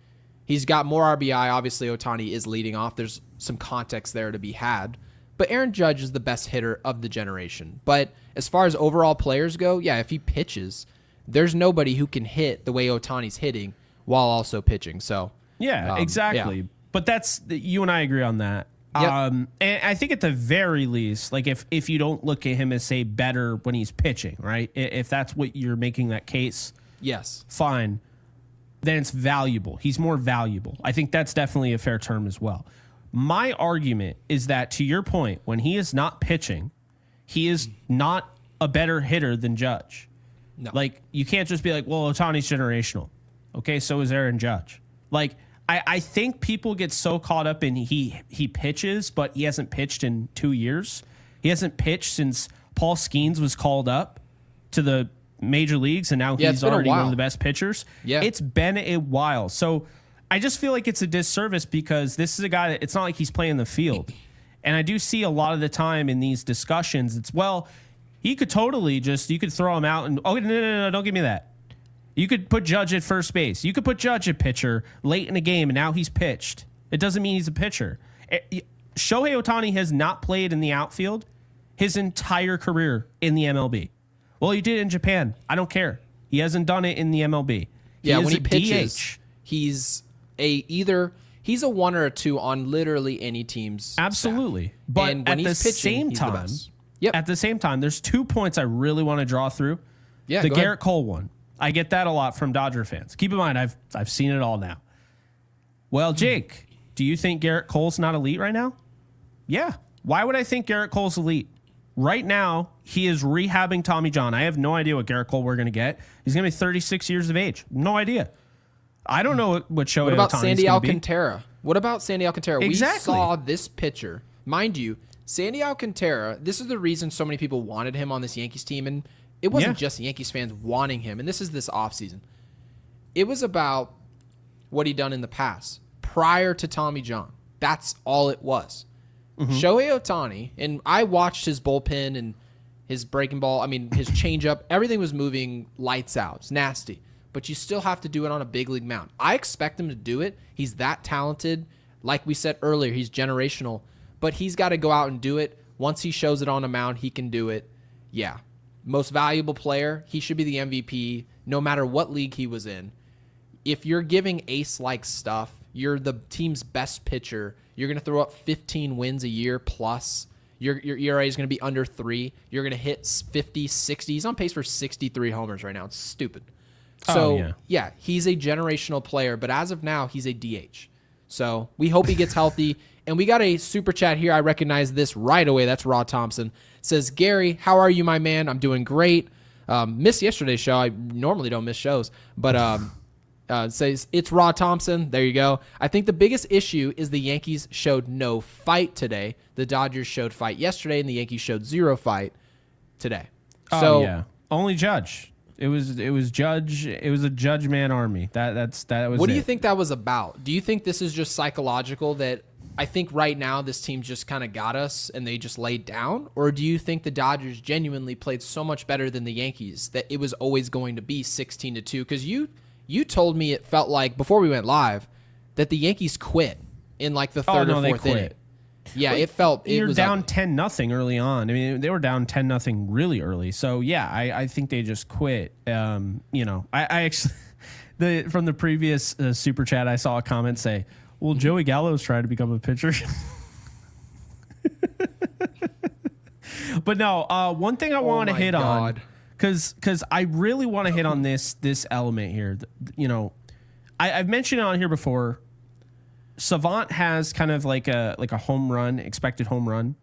He's got more RBI. Obviously, Ohtani is leading off. There's some context there to be had. But Aaron Judge is the best hitter of the generation. But as far as overall players go, yeah, if he pitches, there's nobody who can hit the way Ohtani's hitting while also pitching. So yeah, exactly. Yeah. But that's you and I agree on that. Yep. And I think at the very least, like if you don't look at him as say better when he's pitching, right? If that's what you're making that case, yes, fine. Then it's valuable. He's more valuable. I think that's definitely a fair term as well. My argument is that, to your point, when he is not pitching, he is not a better hitter than Judge. No. Like, you can't just be like, well, Ohtani's generational. Okay, so is Aaron Judge. Like, I think people get so caught up in he pitches, but he hasn't pitched in 2 years. He hasn't pitched since Paul Skeens was called up to the major leagues, and now he's already one of the best pitchers. Yeah. It's been a while. So I just feel like it's a disservice because this is a guy that it's not like he's playing the field. And I do see a lot of the time in these discussions, it's, well, he could totally you could throw him out and, oh, no, don't give me that. You could put Judge at first base. You could put Judge at pitcher late in a game, and now he's pitched. It doesn't mean he's a pitcher. Shohei Ohtani has not played in the outfield his entire career in the MLB. Well, he did in Japan. I don't care. He hasn't done it in the MLB. When he pitches, DH. he's a 1 or a 2 on literally any team's Absolutely. staff. But and when at the he's pitching, same he's the time, best. Yep. At the same time, there's 2 points I really want to draw through. Yeah, the go Garrett ahead. Cole one. I get that a lot from Dodger fans. Keep in mind, I've seen it all now. Well, Jake, do you think Garrett Cole's not elite right now? Yeah. Why would I think Garrett Cole's elite? Right now, he is rehabbing Tommy John. I have no idea what Garrett Cole we're going to get. He's going to be 36 years of age. No idea. I don't know what Shohei What about Ohtani's Sandy gonna be. Alcantara? What about Sandy Alcantara? Exactly. We saw this pitcher. Mind you, Sandy Alcantara, this is the reason so many people wanted him on this Yankees team, and it wasn't just Yankees fans wanting him, and this is this offseason. It was about what he'd done in the past, prior to Tommy John. That's all it was. Shohei Ohtani, and I watched his bullpen and his breaking ball, his changeup, everything was moving lights out. It's nasty. But you still have to do it on a big league mound. I expect him to do it. He's that talented. Like we said earlier, he's generational. But he's got to go out and do it. Once he shows it on a mound, he can do it. Yeah. Most valuable player, he should be the MVP no matter what league he was in. If you're giving ace-like stuff, you're the team's best pitcher, you're going to throw up 15 wins a year plus. Your ERA is going to be under 3. You're going to hit 50, 60. He's on pace for 63 homers right now. It's stupid. So, yeah, he's a generational player, but as of now, he's a DH. So we hope he gets healthy. And we got a super chat here. I recognize this right away. That's Rod Thompson. Says, Gary, how are you, my man? I'm doing great. Missed yesterday's show. I normally don't miss shows. But says, it's Rod Thompson. There you go. I think the biggest issue is the Yankees showed no fight today. The Dodgers showed fight yesterday, and the Yankees showed 0 fight today. Only Judge. It was Judge. It was a Judge man army. That was. What do you think that was about? Do you think this is just psychological? That I think right now this team just kind of got us and they just laid down, or do you think the Dodgers genuinely played so much better than the Yankees that it was always going to be 16-2? Because you told me it felt like before we went live that the Yankees quit in like the third or fourth inning. Yeah, it felt you're was down ugly. 0 early on. I mean, they were down 10-0 really early. So yeah, I think they just quit. I actually from the previous super chat, I saw a comment say, "Well, Joey Gallo's trying to become a pitcher." But no, one thing I want to hit on, because I really want to hit on this element here. I've mentioned it on here before. Savant has kind of like a home run, expected home run.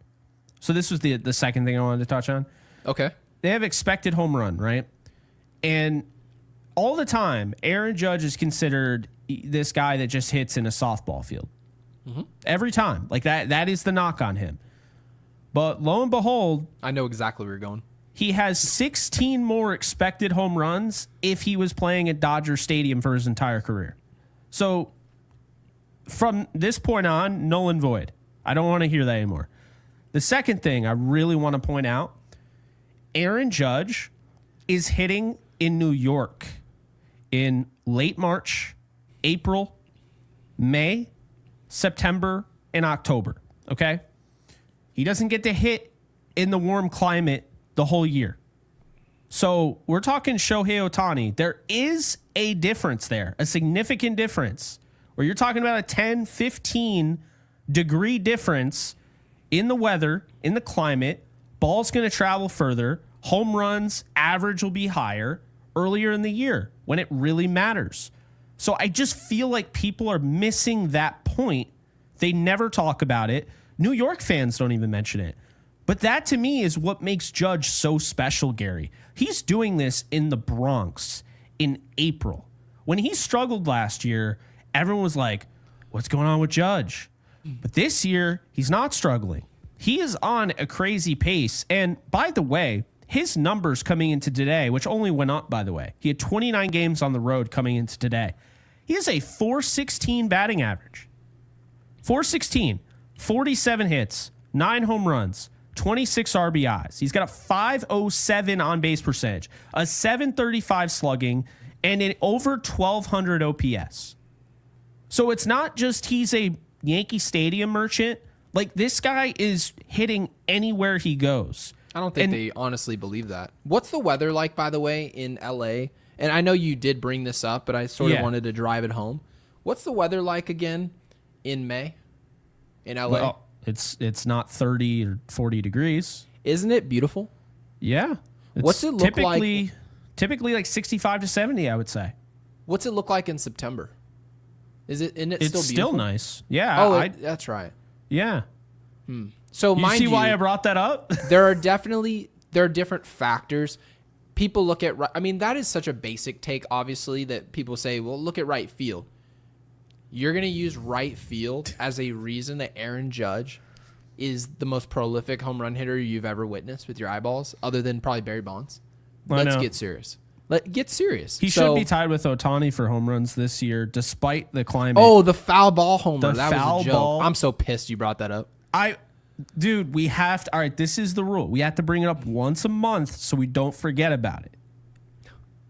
So this was the second thing I wanted to touch on. Okay. They have expected home run, right? And all the time, Aaron Judge is considered this guy that just hits in a softball field. Mm-hmm. Every time. Like that is the knock on him. But lo and behold, I know exactly where you're going. He has 16 more expected home runs if he was playing at Dodger Stadium for his entire career. So from this point on, null and void. I don't want to hear that anymore. The second thing I really want to point out, Aaron Judge is hitting in New York in late March, April, May, September, and October. Okay? He doesn't get to hit in the warm climate the whole year. So we're talking Shohei Ohtani. There is a difference there, a significant difference, where you're talking about a 10, 15 degree difference in the weather, in the climate. Ball's going to travel further. Home runs average will be higher earlier in the year when it really matters. So I just feel like people are missing that point. They never talk about it. New York fans don't even mention it. But that to me is what makes Judge so special, Gary. He's doing this in the Bronx in April. When he struggled last year, everyone was like, what's going on with Judge? But this year, he's not struggling. he is on a crazy pace. And by the way, his numbers coming into today, which only went up, by the way, he had 29 games on the road coming into today. He has a 416 batting average. 416, 47 hits, 9 home runs, 26 RBIs. He's got a 507 on base percentage, a 735 slugging, and an over 1200 OPS. So it's not just he's a Yankee Stadium merchant. Like, this guy is hitting anywhere he goes. I don't think they honestly believe that. What's the weather like, by the way, in LA? And I know you did bring this up, but I sort of wanted to drive it home. What's the weather like again in May in LA? Well, it's not 30 or 40 degrees. Isn't it beautiful? Yeah. What's it look like? Typically like 65 to 70, I would say. What's it look like in September? It's still beautiful? Still nice. Yeah. That's right. Yeah. So you see why I brought that up? there are different factors. People look at, I mean, that is such a basic take, obviously, that people say, well, look at right field. You're going to use right field as a reason that Aaron Judge is the most prolific home run hitter you've ever witnessed with your eyeballs, other than probably Barry Bonds. Let's get serious. Get serious. He should be tied with Ohtani for home runs this year, despite the climate. Oh, the foul ball homer. That was a joke. Ball. I'm so pissed you brought that up. Dude, we have to. All right, this is the rule. We have to bring it up once a month so we don't forget about it.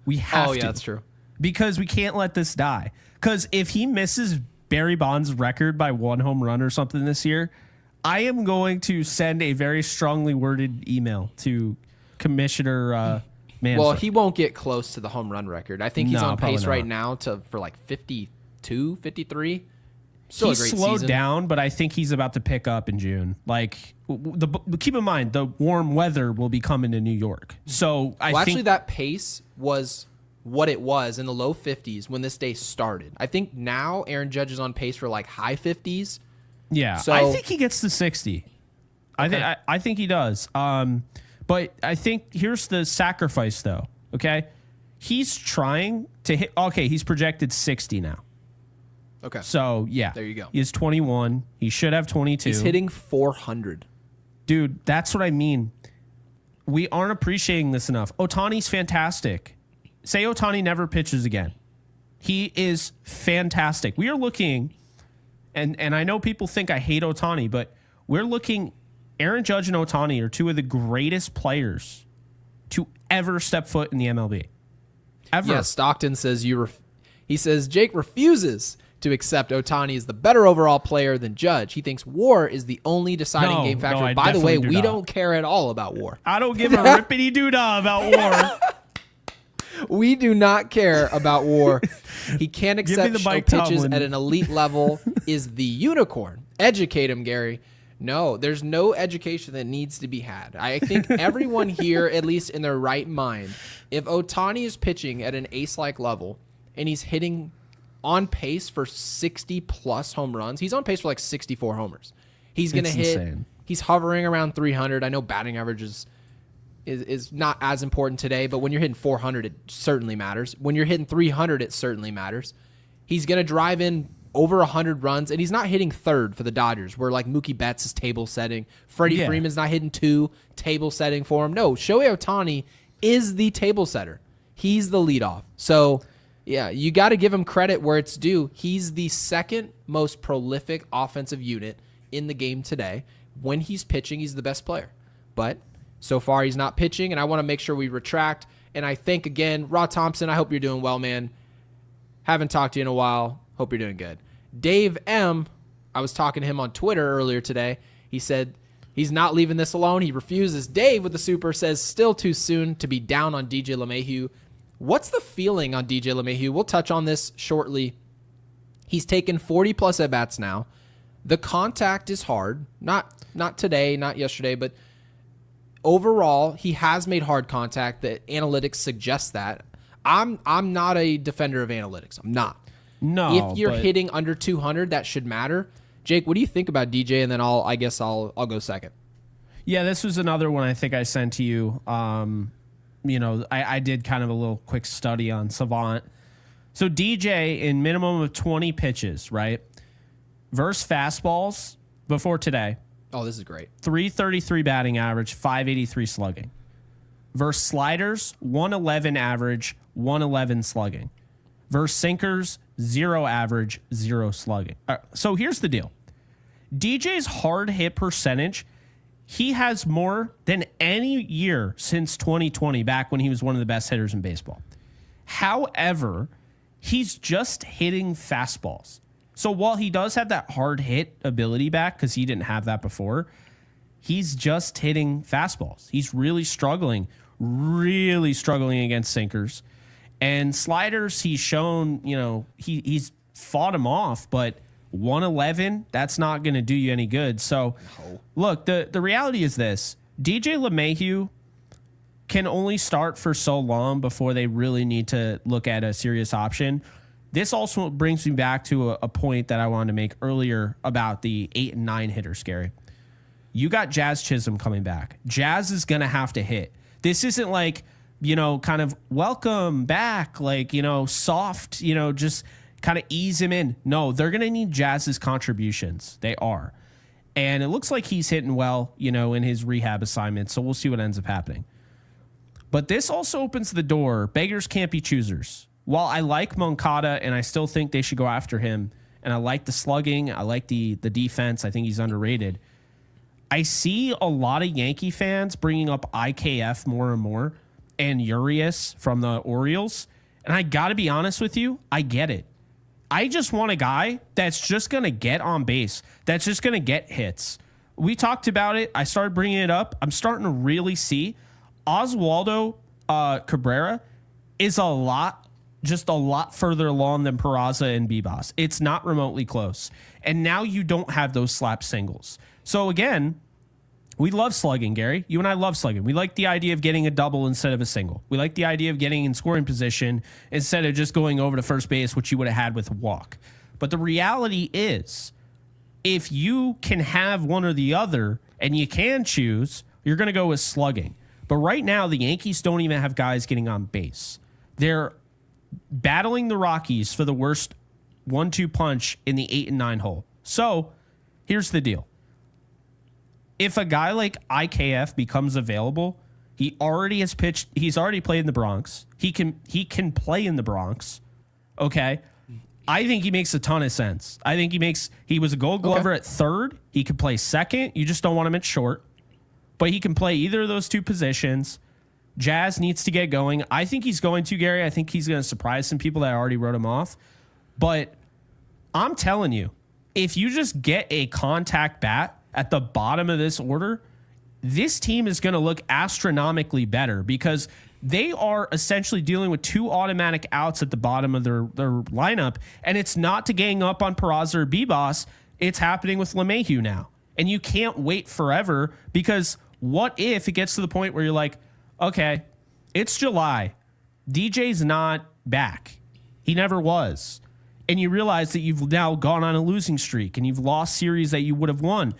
We have to. Oh, yeah, that's true. Because we can't let this die. Because if he misses Barry Bonds' record by 1 home run or something this year, I am going to send a very strongly worded email to Commissioner Manfred. Well, he won't get close to the home run record. I think he's on pace right now for like 52, 53. Still he's a great slowed season. down, but I think he's about to pick up in June. Like, keep in mind, the warm weather will be coming to New York. So actually, that pace was what it was in the low 50s when this day started. I think now Aaron Judge is on pace for like high 50s. Yeah, so, I think he gets to 60. Okay. I think he does. But I think here's the sacrifice, though. Okay, he's trying to hit. Okay, he's projected 60 now. Okay. So, yeah. There you go. He is 21. He should have 22. He's hitting 400. Dude, that's what I mean. We aren't appreciating this enough. Ohtani's fantastic. Say Ohtani never pitches again. He is fantastic. We are looking, and I know people think I hate Ohtani, but we're looking, Aaron Judge and Ohtani are two of the greatest players to ever step foot in the MLB. Ever. Yeah, Stockton says he says Jake refuses to accept Ohtani is the better overall player than Judge. He thinks WAR is the only deciding game factor. No, By the way, we don't care at all about WAR. I don't give a rippity doo-dah about WAR. We do not care about WAR. He can't accept pitches at an elite level is the unicorn. Educate him, Gary. No, there's no education that needs to be had. I think everyone here, at least in their right mind, if Ohtani is pitching at an ace-like level and he's hitting on pace for 60-plus home runs, he's on pace for like 64 homers. He's going to hit. Insane. He's hovering around 300. I know batting average is not as important today, but when you're hitting 400, it certainly matters. When you're hitting 300, it certainly matters. He's going to drive in over 100 runs, and he's not hitting third for the Dodgers, where like Mookie Betts is table setting. Freddie Freeman's not hitting 2, table setting for him. No, Shohei Ohtani is the table setter. He's the leadoff. So, yeah, you got to give him credit where it's due. He's the second most prolific offensive unit in the game today. When he's pitching, he's the best player. But so far, he's not pitching, and I want to make sure we retract. And I think, again, Rod Thompson, I hope you're doing well, man. Haven't talked to you in a while. Hope you're doing good. Dave M., I was talking to him on Twitter earlier today. He said he's not leaving this alone. He refuses. Dave with the super says, still too soon to be down on DJ LeMahieu. What's the feeling on DJ LeMahieu? We'll touch on this shortly. He's taken 40-plus at-bats now. The contact is hard. Not today, not yesterday, but overall, he has made hard contact. The analytics suggest that. I'm not a defender of analytics. I'm not. No. If you're hitting under 200, that should matter. Jake, what do you think about DJ? And then I'll go second. Yeah, this was another one I think I sent to you. I did kind of a little quick study on Savant. So DJ in minimum of 20 pitches, right? Versus fastballs before today, Oh, this is great. 333 batting average, 583 slugging. Versus sliders, 111 average, 111 slugging. Versus sinkers, 0 average, 0 slugging. So here's the deal. DJ's hard hit percentage, he has more than any year since 2020, back when he was one of the best hitters in baseball. However, he's just hitting fastballs. So while he does have that hard hit ability back, because he didn't have that before, he's just hitting fastballs. He's really struggling against sinkers. And sliders, he's shown, he's fought him off, but 111, that's not going to do you any good. So, look, the reality is this. DJ LeMahieu can only start for so long before they really need to look at a serious option. This also brings me back to a point that I wanted to make earlier about the 8 and 9 hitters, Gary. You got Jazz Chisholm coming back. Jazz is going to have to hit. This isn't like, kind of welcome back, like, soft, just kind of ease him in. No, they're going to need Jazz's contributions. They are. And it looks like he's hitting well, in his rehab assignment. So we'll see what ends up happening. But this also opens the door. Beggars can't be choosers. While I like Moncada and I still think they should go after him, and I like the slugging, I like the defense, I think he's underrated, I see a lot of Yankee fans bringing up IKF more and more and Urias from the Orioles. And I got to be honest with you, I get it. I just want a guy that's just going to get on base, that's just going to get hits. We talked about it. I started bringing it up. I'm starting to really see Oswaldo Cabrera is a lot further along than Peraza and Bibas. It's not remotely close. And now you don't have those slap singles. So again, we love slugging, Gary. You and I love slugging. We like the idea of getting a double instead of a single. We like the idea of getting in scoring position instead of just going over to first base, which you would have had with a walk. But the reality is, if you can have one or the other and you can choose, you're going to go with slugging. But right now, the Yankees don't even have guys getting on base. They're battling the Rockies for the worst 1-2 punch in the 8 and 9 hole. So here's the deal. If a guy like IKF becomes available, he already has pitched. He's already played in the Bronx. He can play in the Bronx. Okay. I think he makes a ton of sense. I think he was a Gold Glover at third. He could play second. You just don't want him at short. But he can play either of those two positions. Jazz needs to get going. I think he's going to, Gary. I think he's going to surprise some people that already wrote him off. But I'm telling you, if you just get a contact bat at the bottom of this order, this team is going to look astronomically better because they are essentially dealing with 2 automatic outs at the bottom of their lineup. And it's not to gang up on Peraza or Bibas. It's happening with LeMahieu now. And you can't wait forever, because what if it gets to the point where you're like, okay, it's July. DJ's not back. He never was. And you realize that you've now gone on a losing streak and you've lost series that you would have won.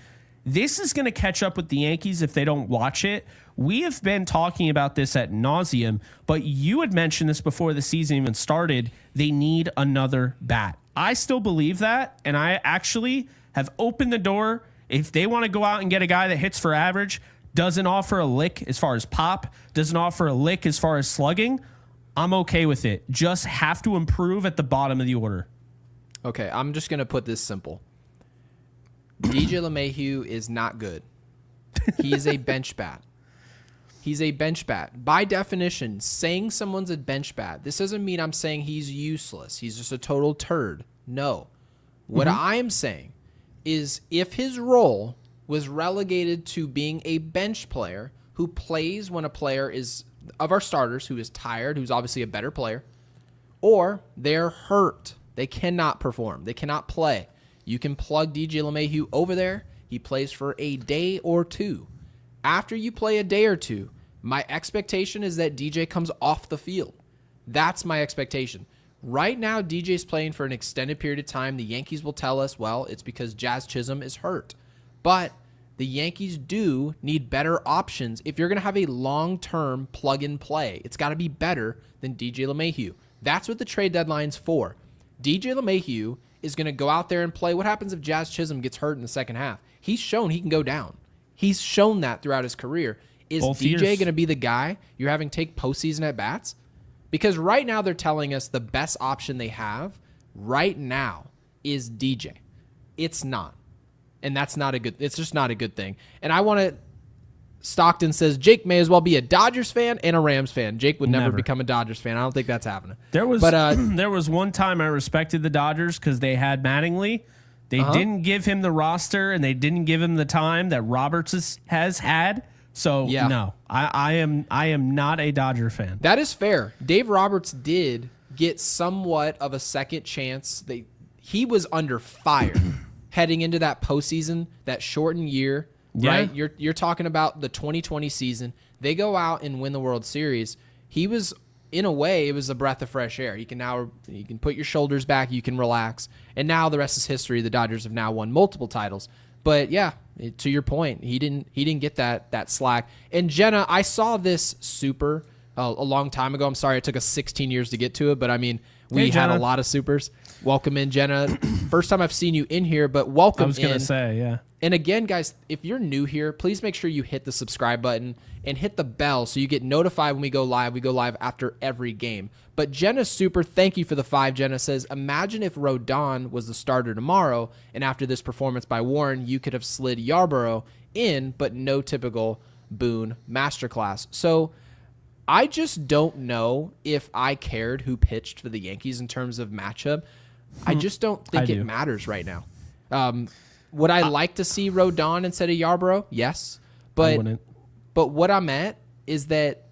This is going to catch up with the Yankees if they don't watch it. We have been talking about this ad nauseum, but you had mentioned this before the season even started. They need another bat. I still believe that, and I actually have opened the door. If they want to go out and get a guy that hits for average, doesn't offer a lick as far as pop, doesn't offer a lick as far as slugging, I'm okay with it. Just have to improve at the bottom of the order. Okay, I'm just going to put this simple. DJ LeMahieu is not good. He is a bench bat. He's a bench bat. By definition, saying someone's a bench bat, this doesn't mean I'm saying he's useless. He's just a total turd. No. What I am saying is, if his role was relegated to being a bench player who plays when a player is, of our starters, who is tired, who's obviously a better player, or they're hurt, they cannot perform, they cannot play, you can plug DJ LeMahieu over there. He plays for a day or two. After you play a day or two, my expectation is that DJ comes off the field. That's my expectation. Right now, DJ's playing for an extended period of time. The Yankees will tell us, well, it's because Jazz Chisholm is hurt. But the Yankees do need better options if you're going to have a long-term plug-and-play. It's got to be better than DJ LeMahieu. That's what the trade deadline's for. DJ LeMahieu is going to go out there and play. What happens if Jazz Chisholm gets hurt in the second half? He's shown he can go down. He's shown that throughout his career. Is Both DJ years. going to be the guy you're having take postseason at bats? Because right now they're telling us the best option they have right now is DJ. It's not. And that's not a good, it's just not a good thing. And I want to, Stockton says Jake may as well be a Dodgers fan and a Rams fan. Jake would never become a Dodgers fan. I don't think that's happening. There was there was one time I respected the Dodgers because they had Mattingly. They didn't give him the roster and they didn't give him the time that Roberts has had. So no, I am not a Dodger fan. That is fair. Dave Roberts did get somewhat of a second chance. He was under fire heading into that postseason, that shortened year. Right, you're talking about the 2020 season. They go out and win the World Series. He was, in a way, it was a breath of fresh air. You can put your shoulders back, you can relax, and now the rest is history. The Dodgers have now won multiple titles. But yeah, to your point, he didn't get that slack. And Jenna, I saw this super a long time ago. I'm sorry it took us 16 years to get to it, but I mean we had a lot of supers. Welcome in, Jenna. First time I've seen you in here, but welcome in. I was gonna say, yeah. And again, guys, if you're new here, please make sure you hit the subscribe button and hit the bell so you get notified when we go live. We go live after every game. But Jenna Super, thank you for the 5. Jenna says, imagine if Rodon was the starter tomorrow, and after this performance by Warren, you could have slid Yarborough in, but no typical Boone masterclass. So I just don't know if I cared who pitched for the Yankees in terms of matchup. I just don't think it matters right now. Would I like to see Rodon instead of Yarborough? Yes. But what I'm at is that,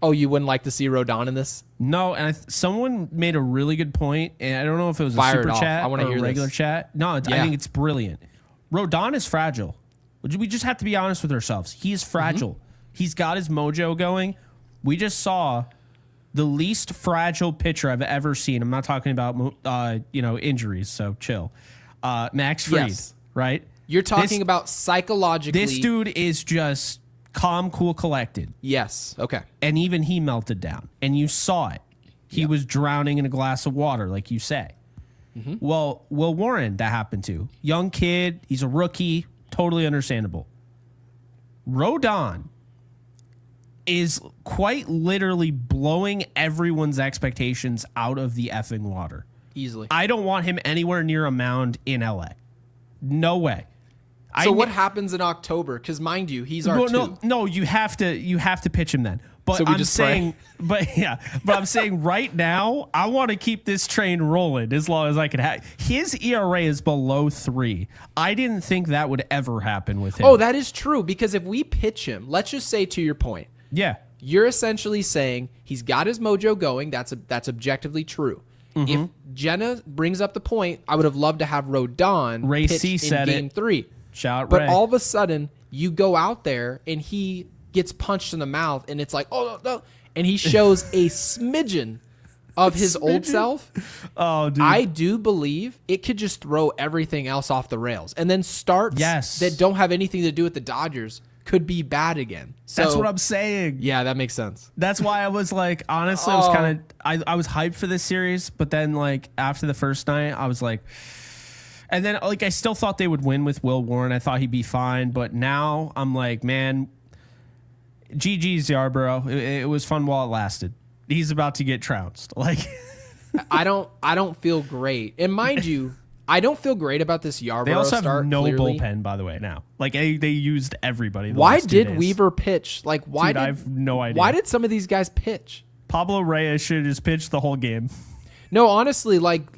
you wouldn't like to see Rodon in this? No, and someone made a really good point, and I don't know if it was a super chat or a regular chat. No, I think it's brilliant. Rodon is fragile. We just have to be honest with ourselves. He is fragile. He's got his mojo going. We just saw the least fragile pitcher I've ever seen. I'm not talking about injuries, so chill. Max Fried. Yes. Right? You're talking about psychologically. This dude is just calm, cool, collected. Yes. Okay. And even he melted down. And you saw it. He was drowning in a glass of water, like you say. Well, Will Warren, that happened to. Young kid. He's a rookie. Totally understandable. Rodon is quite literally blowing everyone's expectations out of the effing water. Easily. I don't want him anywhere near a mound in LA. No way. So what happens in October? Because mind you, he's our two. No, you have to pitch him then. But so I'm saying, but I'm saying right now, I want to keep this train rolling as long as I can have. His ERA is below 3. I didn't think that would ever happen with him. Oh, that is true. Because if we pitch him, let's just say to your point, you're essentially saying he's got his mojo going. That's objectively true. If Jenna brings up the point, I would have loved to have Rodon Ray pitch C said in Game 3. Shout but Ray. All of a sudden, you go out there and he gets punched in the mouth, and it's like, oh no, and he shows a smidgen of his old self. Oh, dude. I do believe it could just throw everything else off the rails, and then starts that don't have anything to do with the Dodgers could be bad again. So, that's what I'm saying. Yeah, that makes sense. That's why I was like, honestly, I was kind of, I was hyped for this series, but then like after the first night, I was like, and then like I still thought they would win with Will Warren. I thought he'd be fine, but now I'm like, man, GG's Yarborough. It was fun while it lasted. He's about to get trounced. Like, I don't feel great, and mind you, I don't feel great about this Yarborough. They also have start, no clearly. Bullpen, by the way. Now, like they used everybody. Why did Weaver pitch? Like, why? Dude, I have no idea. Why did some of these guys pitch? Pablo Reyes should have just pitched the whole game. No, honestly, like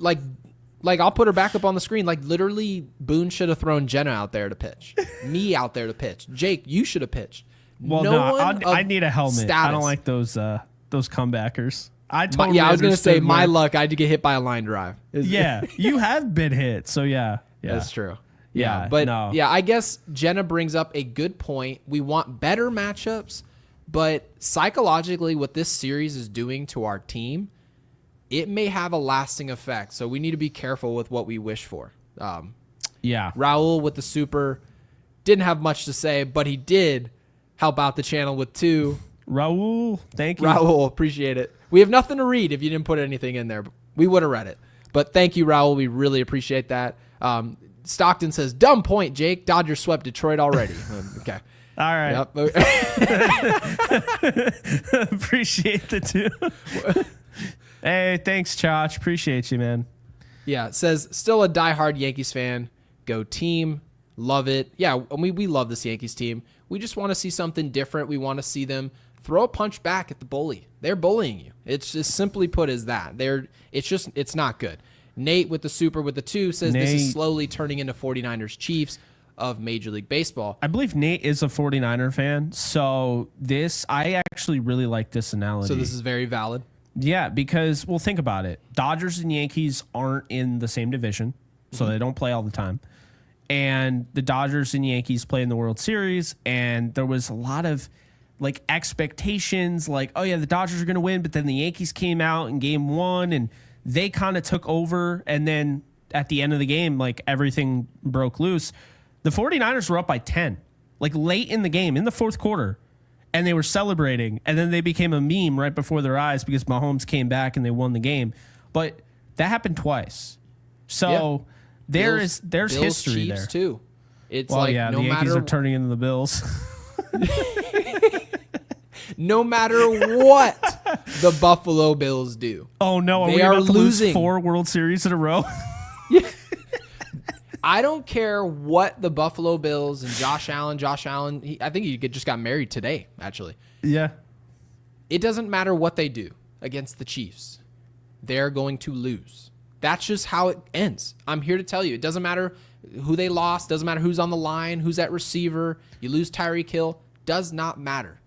I'll put her back up on the screen. Like literally, Boone should have thrown Jenna out there to pitch, me out there to pitch. Jake, you should have pitched. Well, no, I need a helmet. Status. I don't like those comebackers. I was gonna say my luck. I had to get hit by a line drive. Yeah, you have been hit, so yeah. That's true. Yeah, but I guess Jenna brings up a good point. We want better matchups, but psychologically, what this series is doing to our team, it may have a lasting effect. So we need to be careful with what we wish for. Raul with the super didn't have much to say, but he did help out the channel with 2. Raul, thank you. Raul, appreciate it. We have nothing to read if you didn't put anything in there. We would have read it. But thank you, Raul. We really appreciate that. Stockton says, dumb point, Jake. Dodgers swept Detroit already. Okay. All right. Yep. Appreciate the two. Hey, thanks, Chach. Appreciate you, man. Yeah, it says, still a diehard Yankees fan. Go team. Love it. Yeah, we love this Yankees team. We just want to see something different. We want to see them throw a punch back at the bully. They're bullying you. It's just simply put as that. It's not good. Nate with the super with the 2 says this is slowly turning into 49ers Chiefs of Major League Baseball. I believe Nate is a 49er fan, so I actually really like this analogy. So this is very valid. Yeah, because, well, think about it. Dodgers and Yankees aren't in the same division, so they don't play all the time. And the Dodgers and Yankees play in the World Series, and there was a lot of like expectations, like, oh yeah, the Dodgers are going to win, but then the Yankees came out in game 1 and they kind of took over, and then at the end of the game, like everything broke loose. The 49ers were up by 10, like late in the game, in the fourth quarter, and they were celebrating, and then they became a meme right before their eyes because Mahomes came back and they won the game. But that happened twice. So there's Bills, history Chiefs there too. It's well, like yeah, no the Yankees matter are turning into the Bills. no matter what the Buffalo Bills do. Oh no, they we are about to losing lose 4 World Series in a row. I don't care what the Buffalo Bills and Josh Allen, I think he just got married today, actually. Yeah. It doesn't matter what they do against the Chiefs. They're going to lose. That's just how it ends. I'm here to tell you. It doesn't matter who they lost. Doesn't matter who's on the line, who's at receiver. You lose Tyreek Hill. Does not matter.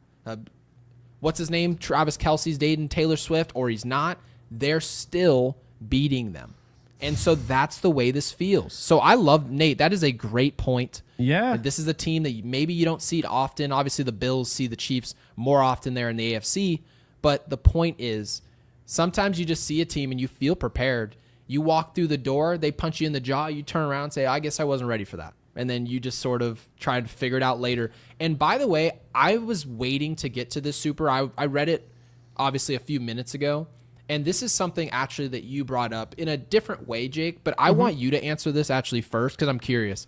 What's his name? Travis Kelce's dating Taylor Swift, or he's not. They're still beating them. And so that's the way this feels. So I love Nate. That is a great point. Yeah. This is a team that maybe you don't see it often. Obviously, the Bills see the Chiefs more often there in the AFC. But the point is, sometimes you just see a team and you feel prepared. You walk through the door, they punch you in the jaw, you turn around and say, I guess I wasn't ready for that. And then you just sort of try to figure it out later. And by the way, I was waiting to get to this super. I read it obviously a few minutes ago. And this is something actually that you brought up in a different way, Jake. But I want you to answer this actually first because I'm curious.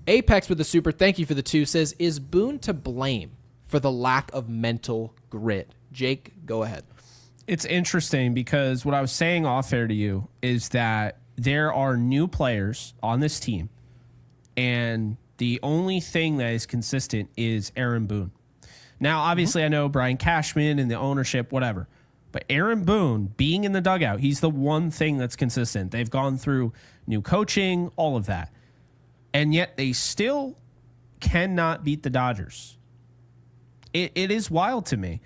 Apex with the super, thank you for the 2, says, is Boone to blame for the lack of mental grit? Jake, go ahead. It's interesting because what I was saying off air to you is that there are new players on this team, and the only thing that is consistent is Aaron Boone. Now, obviously, I know Brian Cashman and the ownership, whatever, but Aaron Boone being in the dugout, he's the one thing that's consistent. They've gone through new coaching, all of that, and yet they still cannot beat the Dodgers. It is wild to me.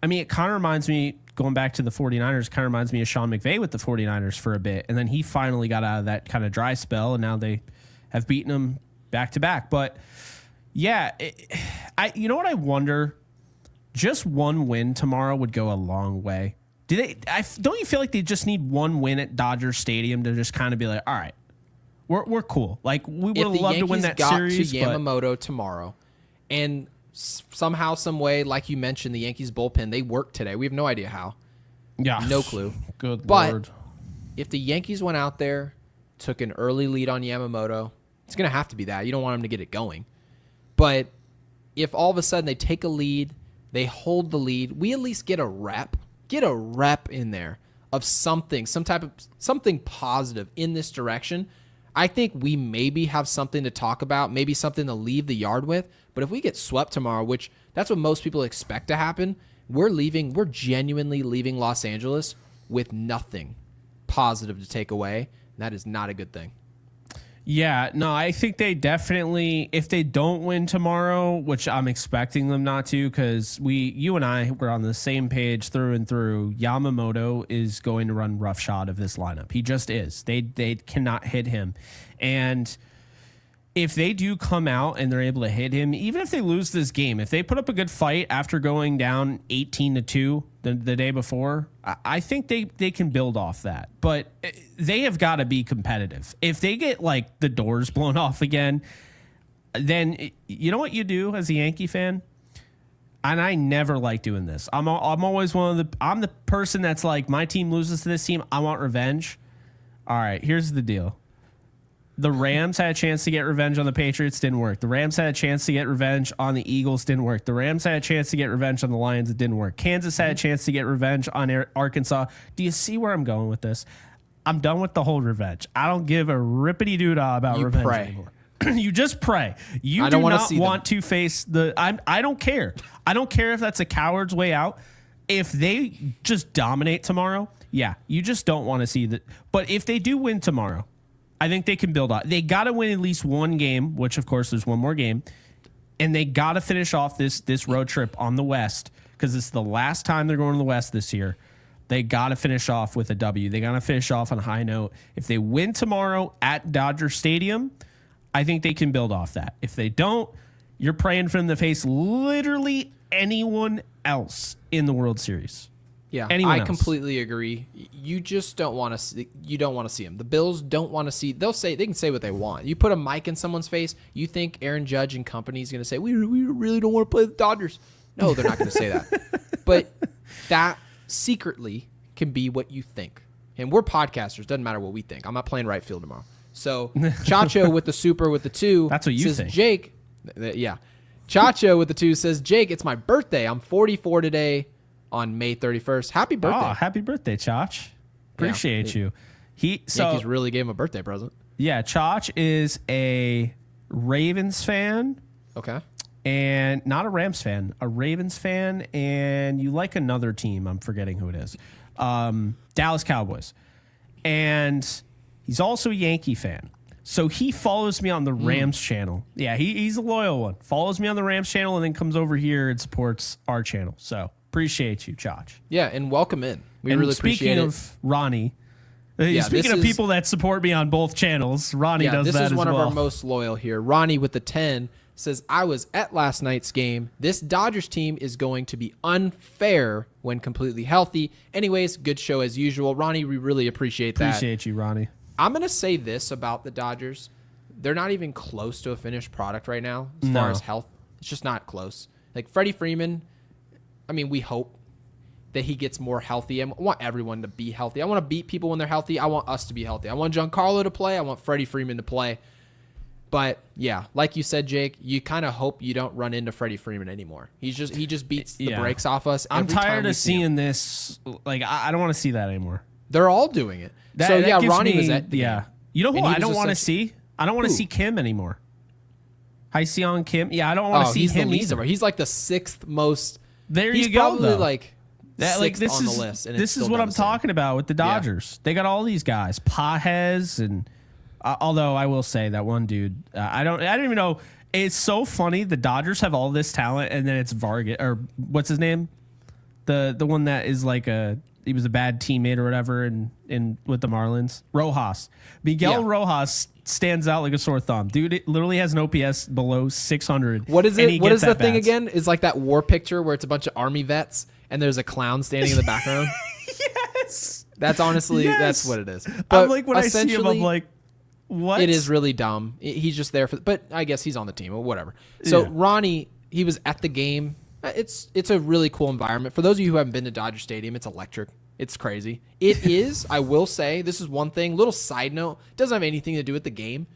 I mean, it kind of reminds me, going back to the 49ers, kind of reminds me of Sean McVay with the 49ers for a bit. And then he finally got out of that kind of dry spell, and now they have beaten him back to back. But, yeah, you know what I wonder? Just one win tomorrow would go a long way. Don't you feel like they just need one win at Dodger Stadium to just kind of be like, all right, we're cool. Like, we would have loved to win that series. To Yamamoto tomorrow, and somehow, some way, like you mentioned, the Yankees bullpen, they worked today. We have no idea how. Yeah. No clue. Good but Lord. If the Yankees went out there, took an early lead on Yamamoto, it's going to have to be that. You don't want them to get it going. But if all of a sudden they take a lead, they hold the lead, we at least get a rep. Get a rep in there of something, something positive in this direction. I think we maybe have something to talk about, maybe something to leave the yard with. But if we get swept tomorrow, which that's what most people expect to happen, we're genuinely leaving Los Angeles with nothing positive to take away. And that is not a good thing. Yeah, no, I think they definitely, if they don't win tomorrow, which I'm expecting them not to, because you and I were on the same page through and through, Yamamoto is going to run roughshod of this lineup. He just is. They cannot hit him. And if they do come out and they're able to hit him, even if they lose this game, if they put up a good fight after going down 18-2 the day before, I think they can build off that. But they have got to be competitive. If they get like the doors blown off again, then you know what you do as a Yankee fan? and I never like doing this. I'm always I'm the person that's like, my team loses to this team, I want revenge. All right, here's the deal. The Rams had a chance to get revenge on the Patriots, didn't work. The Rams had a chance to get revenge on the Eagles, didn't work. The Rams had a chance to get revenge on the Lions, it didn't work. Kansas had a chance to get revenge on Arkansas. Do you see where I'm going with this? I'm done with the whole revenge. I don't give a rippity-doo-dah about revenge anymore. You just pray. You do not want to face the... I don't care. I don't care if that's a coward's way out. If they just dominate tomorrow, yeah, you just don't want to see that. But if they do win tomorrow, I think they can build on. They got to win at least one game, which, of course, there's one more game. And they got to finish off this road trip on the West, because it's the last time they're going to the West this year. They got to finish off with a W. They got to finish off on a high note. If they win tomorrow at Dodger Stadium, I think they can build off that. If they don't, you're praying for them to face literally anyone else in the World Series. Yeah, I completely agree. You just don't want to see. You don't want to see them. The Bills don't want to see. They can say what they want. You put a mic in someone's face. You think Aaron Judge and company is going to say we really don't want to play the Dodgers? No, they're not going to say that. But that secretly can be what you think. And we're podcasters. Doesn't matter what we think. I'm not playing right field tomorrow. So Chacho with the super with the 2. That's what you says, think. Jake, yeah. Chacho with the 2 says, Jake, it's my birthday. I'm 44 today. On May 31st. Happy birthday. Oh, happy birthday, Chach. Appreciate you. Yankees really gave him a birthday present. Yeah, Chach is a Ravens fan. Okay. And not a Rams fan, a Ravens fan, and you like another team. I'm forgetting who it is. Dallas Cowboys. And he's also a Yankee fan. So he follows me on the Rams channel. Yeah, he's a loyal one. Follows me on the Rams channel and then comes over here and supports our channel. So appreciate you, Chach. Yeah, and welcome in. We really appreciate it. Speaking of Ronnie, speaking of people that support me on both channels, Ronnie does that as well. This is one of our most loyal here. Ronnie with the 10 says, I was at last night's game. This Dodgers team is going to be unfair when completely healthy. Anyways, good show as usual. Ronnie, we really appreciate that. Appreciate you, Ronnie. I'm going to say this about the Dodgers. They're not even close to a finished product right now as far as health. It's just not close. Like Freddie Freeman, I mean, we hope that he gets more healthy. I want everyone to be healthy. I want to beat people when they're healthy. I want us to be healthy. I want Giancarlo to play. I want Freddie Freeman to play. But, yeah, like you said, Jake, you kind of hope you don't run into Freddie Freeman anymore. He just beats the brakes off us every time. I'm tired of seeing this. Like, I don't want to see that anymore. They're all doing it. Ronnie was at the game. You know who I don't want to see? I don't want to see Kim anymore. Hi-Seon Kim. Yeah, I don't want to see him either. He's like the 6th most... There he's you go. Probably though. Like that, like this on is the list. And this is what I'm talking about with the Dodgers. Yeah. They got all these guys, Pajes, and although I will say that one dude, I don't even know. It's so funny. The Dodgers have all this talent, and then it's Vargas or what's his name, the one that is like he was a bad teammate or whatever, in with the Marlins. Rojas, Miguel Rojas stands out like a sore thumb. Dude, it literally has an OPS below 600. What is it? What is the thing again? Is like that war picture where it's a bunch of army vets and there's a clown standing in the background? Yes. That's honestly, that's what it is. But I'm like, when I see him, I'm like, what? It is really dumb. He's just there but I guess he's on the team or whatever. So Ronnie, he was at the game. It's a really cool environment. For those of you who haven't been to Dodger Stadium, it's electric. It's crazy. It is, I will say, this is one thing, little side note, doesn't have anything to do with the game.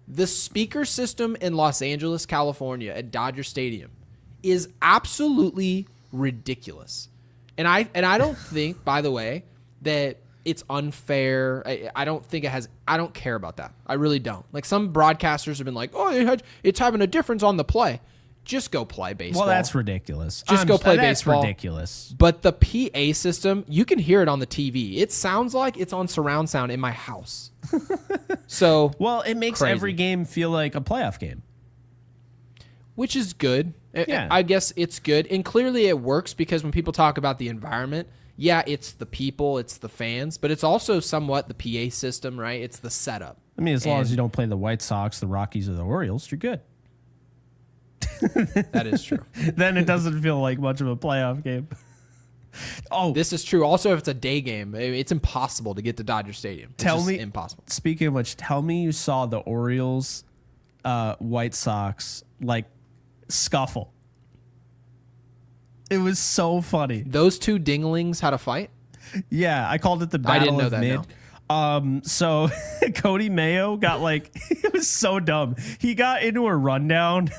The speaker system in Los Angeles, California at Dodger Stadium is absolutely ridiculous. And I don't think, by the way, that it's unfair. I don't think it has, I don't care about that. I really don't. Like some broadcasters have been like, oh, it's having a difference on the play. Just go play baseball. Well, that's ridiculous. Just go play baseball. That's ridiculous. But the PA system, you can hear it on the TV. It sounds like it's on surround sound in my house. So, well, it makes every game feel like a playoff game, which is good. Yeah. I guess it's good. And clearly it works because when people talk about the environment, yeah, it's the people, it's the fans, but it's also somewhat the PA system, right? It's the setup. I mean, as long as you don't play the White Sox, the Rockies, or the Orioles, you're good. That is true. Then it doesn't feel like much of a playoff game. This is true. Also, if it's a day game, it's impossible to get to Dodger Stadium. It's impossible. Speaking of which, tell me you saw the Orioles, White Sox like scuffle. It was so funny. Those two dinglings had a fight? Yeah, I called it the I didn't Battle know of that Mid. So Cody Mayo got like, it was so dumb. He got into a rundown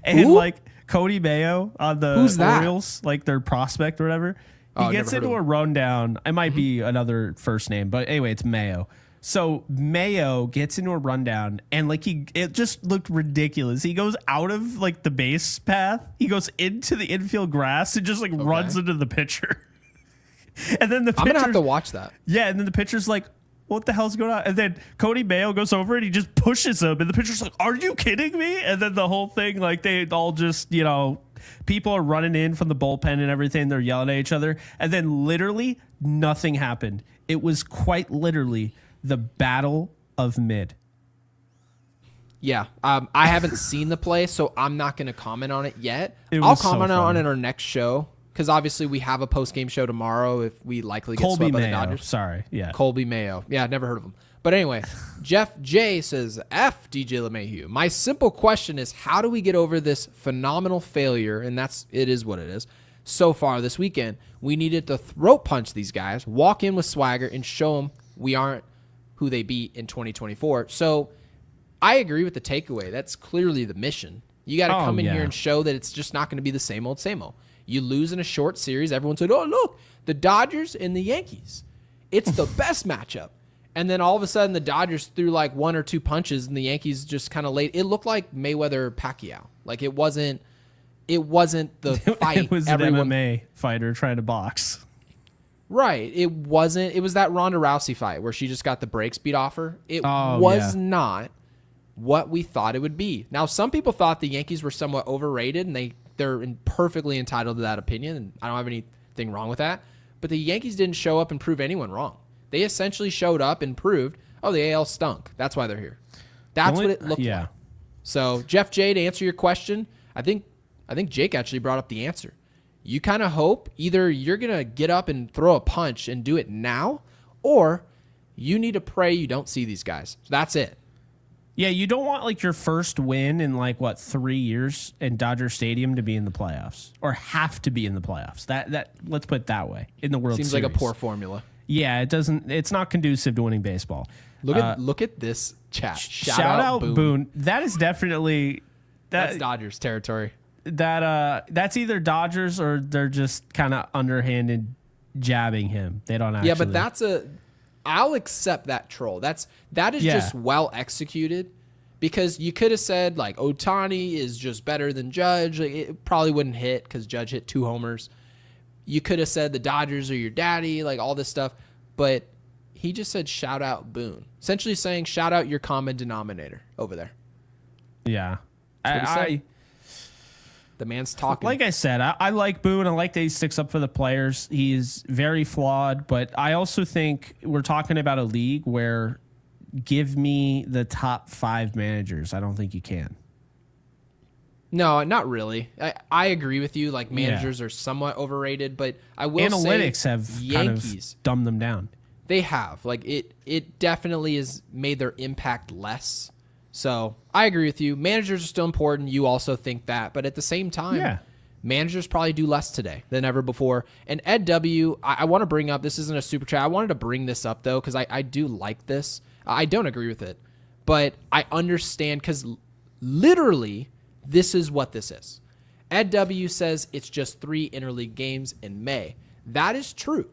and Who? like Cody Mayo on the Who's that? Orioles, like their prospect or whatever. He Oh, gets never heard into of a rundown. It might be another first name, but anyway, it's Mayo. So Mayo gets into a rundown and like it just looked ridiculous. He goes out of like the base path. He goes into the infield grass and just like runs into the pitcher. And then the pitcher, I'm going to have to watch that. yeah, and then the pitcher's like, what the hell's going on? And then Cody Mayo goes over and he just pushes him. And the pitcher's like, are you kidding me? And then the whole thing, like they all just, people are running in from the bullpen and everything. They're yelling at each other. And then literally nothing happened. It was quite literally the Battle of Mid. Yeah. I haven't seen the play, so I'm not going to comment on it yet. It I'll was so comment on funny. it in our next show because obviously we have a post-game show tomorrow if we likely get Colby swept by the Mayo. Dodgers. Sorry. Yeah. Colby Mayo. Yeah, I've never heard of him. But anyway, Jeff J says, F DJ LeMahieu. My simple question is, how do we get over this phenomenal failure? And it is what it is. So far this weekend, we needed to throat punch these guys, walk in with swagger, and show them we aren't who they beat in 2024. So I agree with the takeaway. That's clearly the mission. You got to come in here and show that it's just not going to be the same old, same old. You lose in a short series. Everyone said, oh, look, the Dodgers and the Yankees. It's the best matchup. And then all of a sudden the Dodgers threw like one or two punches and the Yankees just kind of laid. It looked like Mayweather-Pacquiao. Like it wasn't the fight. It was an MMA fighter trying to box. Right. It wasn't. It was that Ronda Rousey fight where she just got the brakes beat off her. It was not what we thought it would be. Now, some people thought the Yankees were somewhat overrated, and they're perfectly entitled to that opinion, and I don't have anything wrong with that. But the Yankees didn't show up and prove anyone wrong. They essentially showed up and proved, the AL stunk. That's why they're here. That's what it looked like. So, Jeff J, to answer your question, I think Jake actually brought up the answer. You kind of hope either you're going to get up and throw a punch and do it now, or you need to pray you don't see these guys. So that's it. Yeah, you don't want like your first win in 3 years in Dodger Stadium to be in the playoffs or have to be in the playoffs. That let's put it that way in the World Series. Seems like a poor formula. Yeah, it's not conducive to winning baseball. Look at this chat. Shout out Boone. That is definitely that's Dodgers territory. That's either Dodgers or they're just kind of underhanded jabbing him. They don't actually. Yeah, but I'll accept that troll. That is just well executed because you could have said like Ohtani is just better than Judge. Like, it probably wouldn't hit because Judge hit 2 homers. You could have said the Dodgers are your daddy, like all this stuff, but he just said shout out Boone, essentially saying shout out your common denominator over there. Yeah, the man's talking. Like I said, I like Boone. I like that he sticks up for the players. He's very flawed, but I also think we're talking about a league where give me the top 5 managers. I don't think you can. No, not really. I agree with you. Like managers are somewhat overrated, but I will Analytics say have Yankees, kind of dumbed them down. They have. Like it definitely has made their impact less. So I agree with you. Managers are still important. You also think that. But at the same time, managers probably do less today than ever before. And Ed W., I want to bring up, this isn't a super chat. I wanted to bring this up, though, because I do like this. I don't agree with it. But I understand because literally this is what this is. Ed W. says it's just 3 interleague games in May. That is true.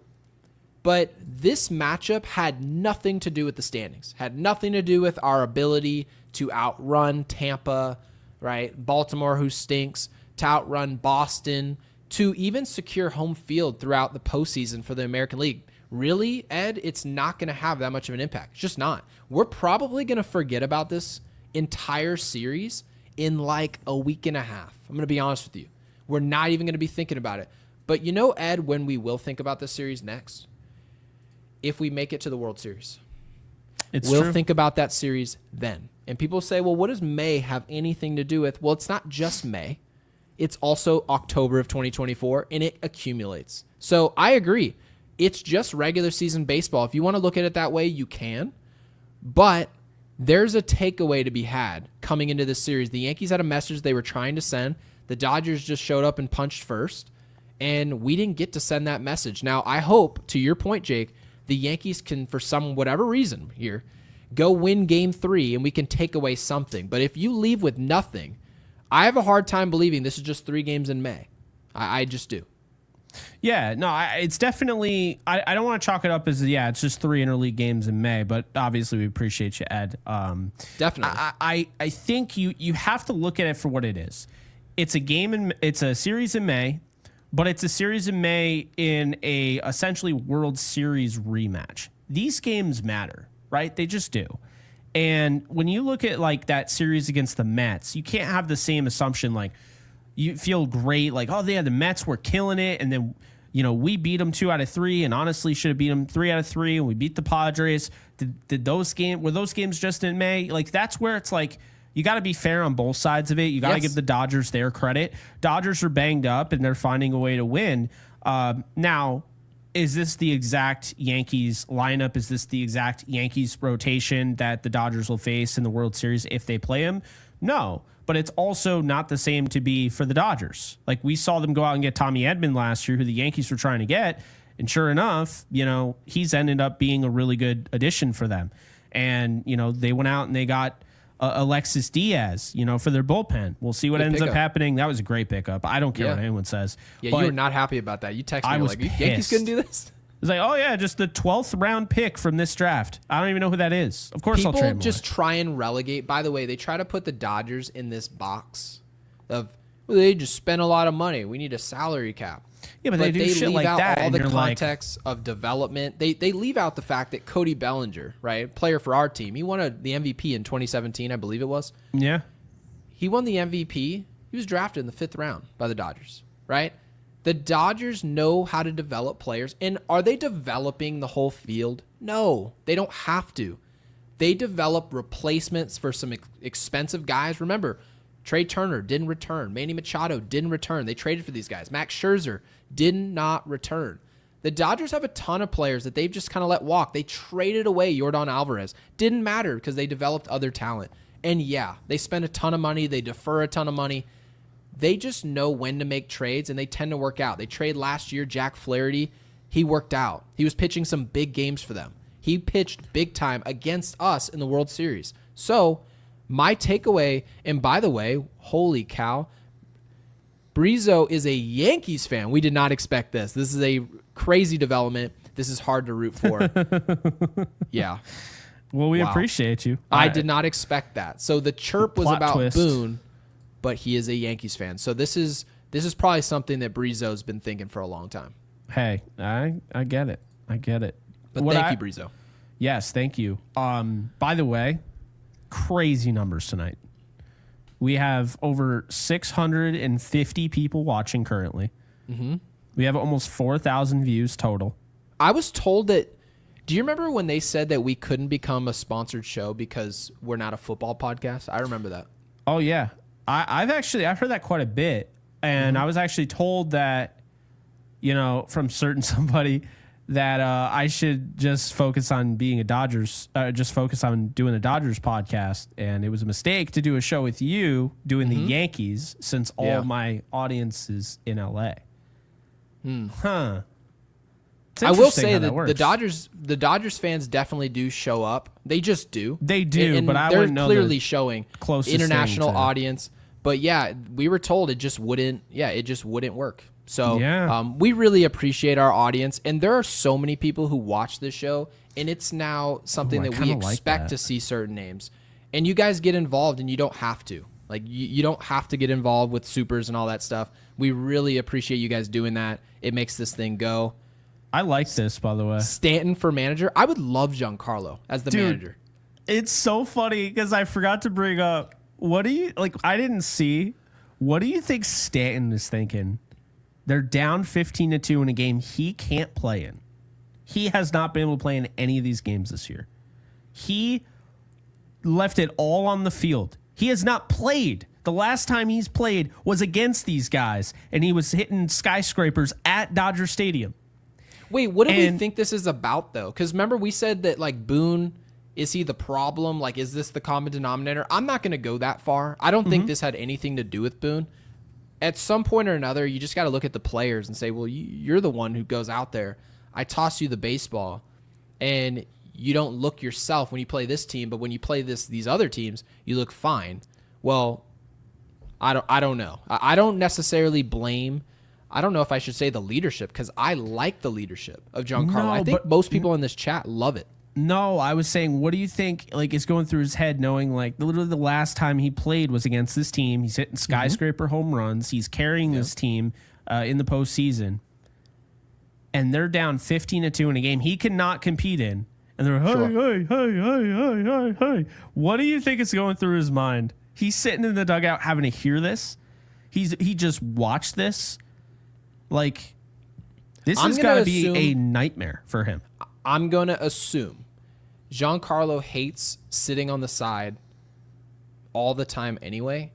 But this matchup had nothing to do with the standings, had nothing to do with our ability to outrun Tampa, right? Baltimore, who stinks, to outrun Boston, to even secure home field throughout the postseason for the American League. Really, Ed, it's not going to have that much of an impact. It's just not. We're probably going to forget about this entire series in like a week and a half. I'm going to be honest with you. We're not even going to be thinking about it. But you know, Ed, when we will think about this series next? If we make it to the World Series. We'll think about that series then. And people say, well, what does May have anything to do with? Well, it's not just May. It's also October of 2024, and it accumulates. So I agree. It's just regular season baseball. If you want to look at it that way, you can. But there's a takeaway to be had coming into this series. The Yankees had a message they were trying to send. The Dodgers just showed up and punched first. and we didn't get to send that message. Now, I hope, to your point, Jake, the Yankees can, for some whatever reason here, go win game 3 and we can take away something. But if you leave with nothing, I have a hard time believing this is just 3 games in May. I just do. Yeah, no, it's definitely, I don't want to chalk it up as, it's just 3 interleague games in May, but obviously we appreciate you, Ed. Definitely. I think you have to look at it for what it is. It's a series in May, but it's a series in May in a essentially World Series rematch. These games matter, right? They just do. And when you look at like that series against the Mets, you can't have the same assumption like you feel great, like, oh, the Mets were killing it, and then we beat them 2 out of 3, and honestly should have beat them 3 out of 3, and we beat the Padres. Were those games just in May? Like, that's where it's like you got to be fair on both sides of it. You got to give the Dodgers their credit. Dodgers are banged up, and they're finding a way to win. Now, is this the exact Yankees lineup? Is this the exact Yankees rotation that the Dodgers will face in the World Series if they play them? No. But it's also not the same to be for the Dodgers. Like, we saw them go out and get Tommy Edman last year, who the Yankees were trying to get. And sure enough, he's ended up being a really good addition for them. And, they went out and they got Alexis Diaz, for their bullpen. We'll see what ends up happening. That was a great pickup. I don't care what anyone says. Yeah, you were not happy about that. You texted me like, Yankees couldn't do this? It's like, oh, yeah, just the 12th round pick from this draft. I don't even know who that is. Of course I'll trade him. People just try and relegate. By the way, they try to put the Dodgers in this box of, well, they just spent a lot of money. We need a salary cap. Yeah, but they do shit like that. All the context of development. They leave out the fact that Cody Bellinger, right, player for our team, he won the MVP in 2017, I believe it was. Yeah. He won the MVP. He was drafted in the 5th round by the Dodgers, right? The Dodgers know how to develop players. And are they developing the whole field? No, they don't have to. They develop replacements for some expensive guys. Remember, Trey Turner didn't return. Manny Machado didn't return. They traded for these guys. Max Scherzer did not return. The Dodgers have a ton of players that they've just kind of let walk. They traded away Yordan Alvarez. Didn't matter because they developed other talent. And yeah, they spend a ton of money. They defer a ton of money. They just know when to make trades, and they tend to work out. They trade last year, Jack Flaherty. He worked out. He was pitching some big games for them. He pitched big time against us in the World Series. So my takeaway, and by the way, holy cow, Brizo is a Yankees fan. We did not expect this. This is a crazy development. This is hard to root for. Yeah. Well, we appreciate you. I did not expect that. So the chirp was about twist. Boone, but he is a Yankees fan. So this is probably something that Brizo's been thinking for a long time. Hey, I get it. I get it. But thank you, Brizo. Yes, thank you. By the way, crazy numbers tonight. We have over 650 people watching currently. Mm-hmm. We have almost 4,000 views total. I was told that. Do you remember when they said that we couldn't become a sponsored show because we're not a football podcast? I remember that. Oh yeah, I've heard that quite a bit, and I was actually told that, from somebody that I should just focus on being a Dodgers, just focus on doing a Dodgers podcast, and it was a mistake to do a show with you doing the Yankees since all my audience is in LA. Huh. I will say that the Dodgers fans definitely do show up. They just do. They do, but I they're wouldn't know clearly showing international to audience. But yeah, we were told it just wouldn't. Yeah, it just wouldn't work. So we really appreciate our audience, and there are so many people who watch this show, and it's now something that we expect to see certain names. And you guys get involved, and you don't have to. Like you don't have to get involved with supers and all that stuff. We really appreciate you guys doing that. It makes this thing go. I like this, by the way. Stanton for manager. I would love Giancarlo as the manager. It's so funny because I forgot to bring up. What do you like? I didn't see. What do you think Stanton is thinking? They're down 15-2 in a game he can't play in. He has not been able to play in any of these games this year. He left it all on the field. He has not played. The last time he's played was against these guys, and he was hitting skyscrapers at Dodger Stadium. Wait, what do we think this is about, though? Because remember we said that, like, Boone, is he the problem? Like, is this the common denominator? I'm not going to go that far. I don't think this had anything to do with Boone. at some point or another, you just got to look at the players and say, well, you're the one who goes out there. I toss you the baseball, and you don't look yourself when you play this team, but when you play these other teams, you look fine. Well, I don't know. I don't necessarily blame. I don't know if I should say the leadership, because I like the leadership of Giancarlo. No, I think most people in this chat love it. No, I was saying, what do you think is going through his head, knowing literally the last time he played was against this team. He's hitting skyscraper home runs. He's carrying this team in the postseason, and they're down 15-2 in a game he cannot compete in. And they're hey. What do you think is going through his mind? He's sitting in the dugout having to hear this. He just watched this. This has got to be a nightmare for him. I'm going to assume Giancarlo hates sitting on the side all the time anyway,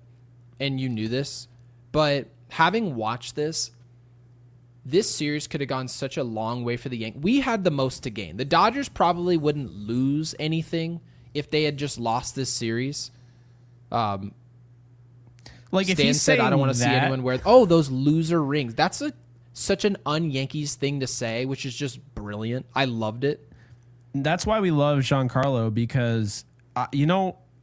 and you knew this. But having watched this series could have gone such a long way for the Yankees. We had the most to gain. The Dodgers probably wouldn't lose anything if they had just lost this series. If Stan he's said, saying I don't want to see anyone wear those loser rings. That's such an un-Yankees thing to say, which is just brilliant. I loved it. That's why we love Giancarlo, because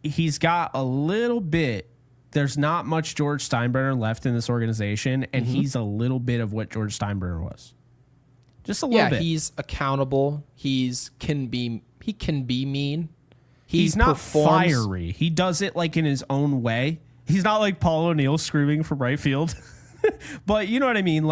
he's got a little bit. There's not much George Steinbrenner left in this organization, and he's a little bit of what George Steinbrenner was. Just a little bit. Yeah, he's accountable. He can be mean. He's not fiery. He does it in his own way. He's not like Paul O'Neill screaming from right field. But you know what I mean?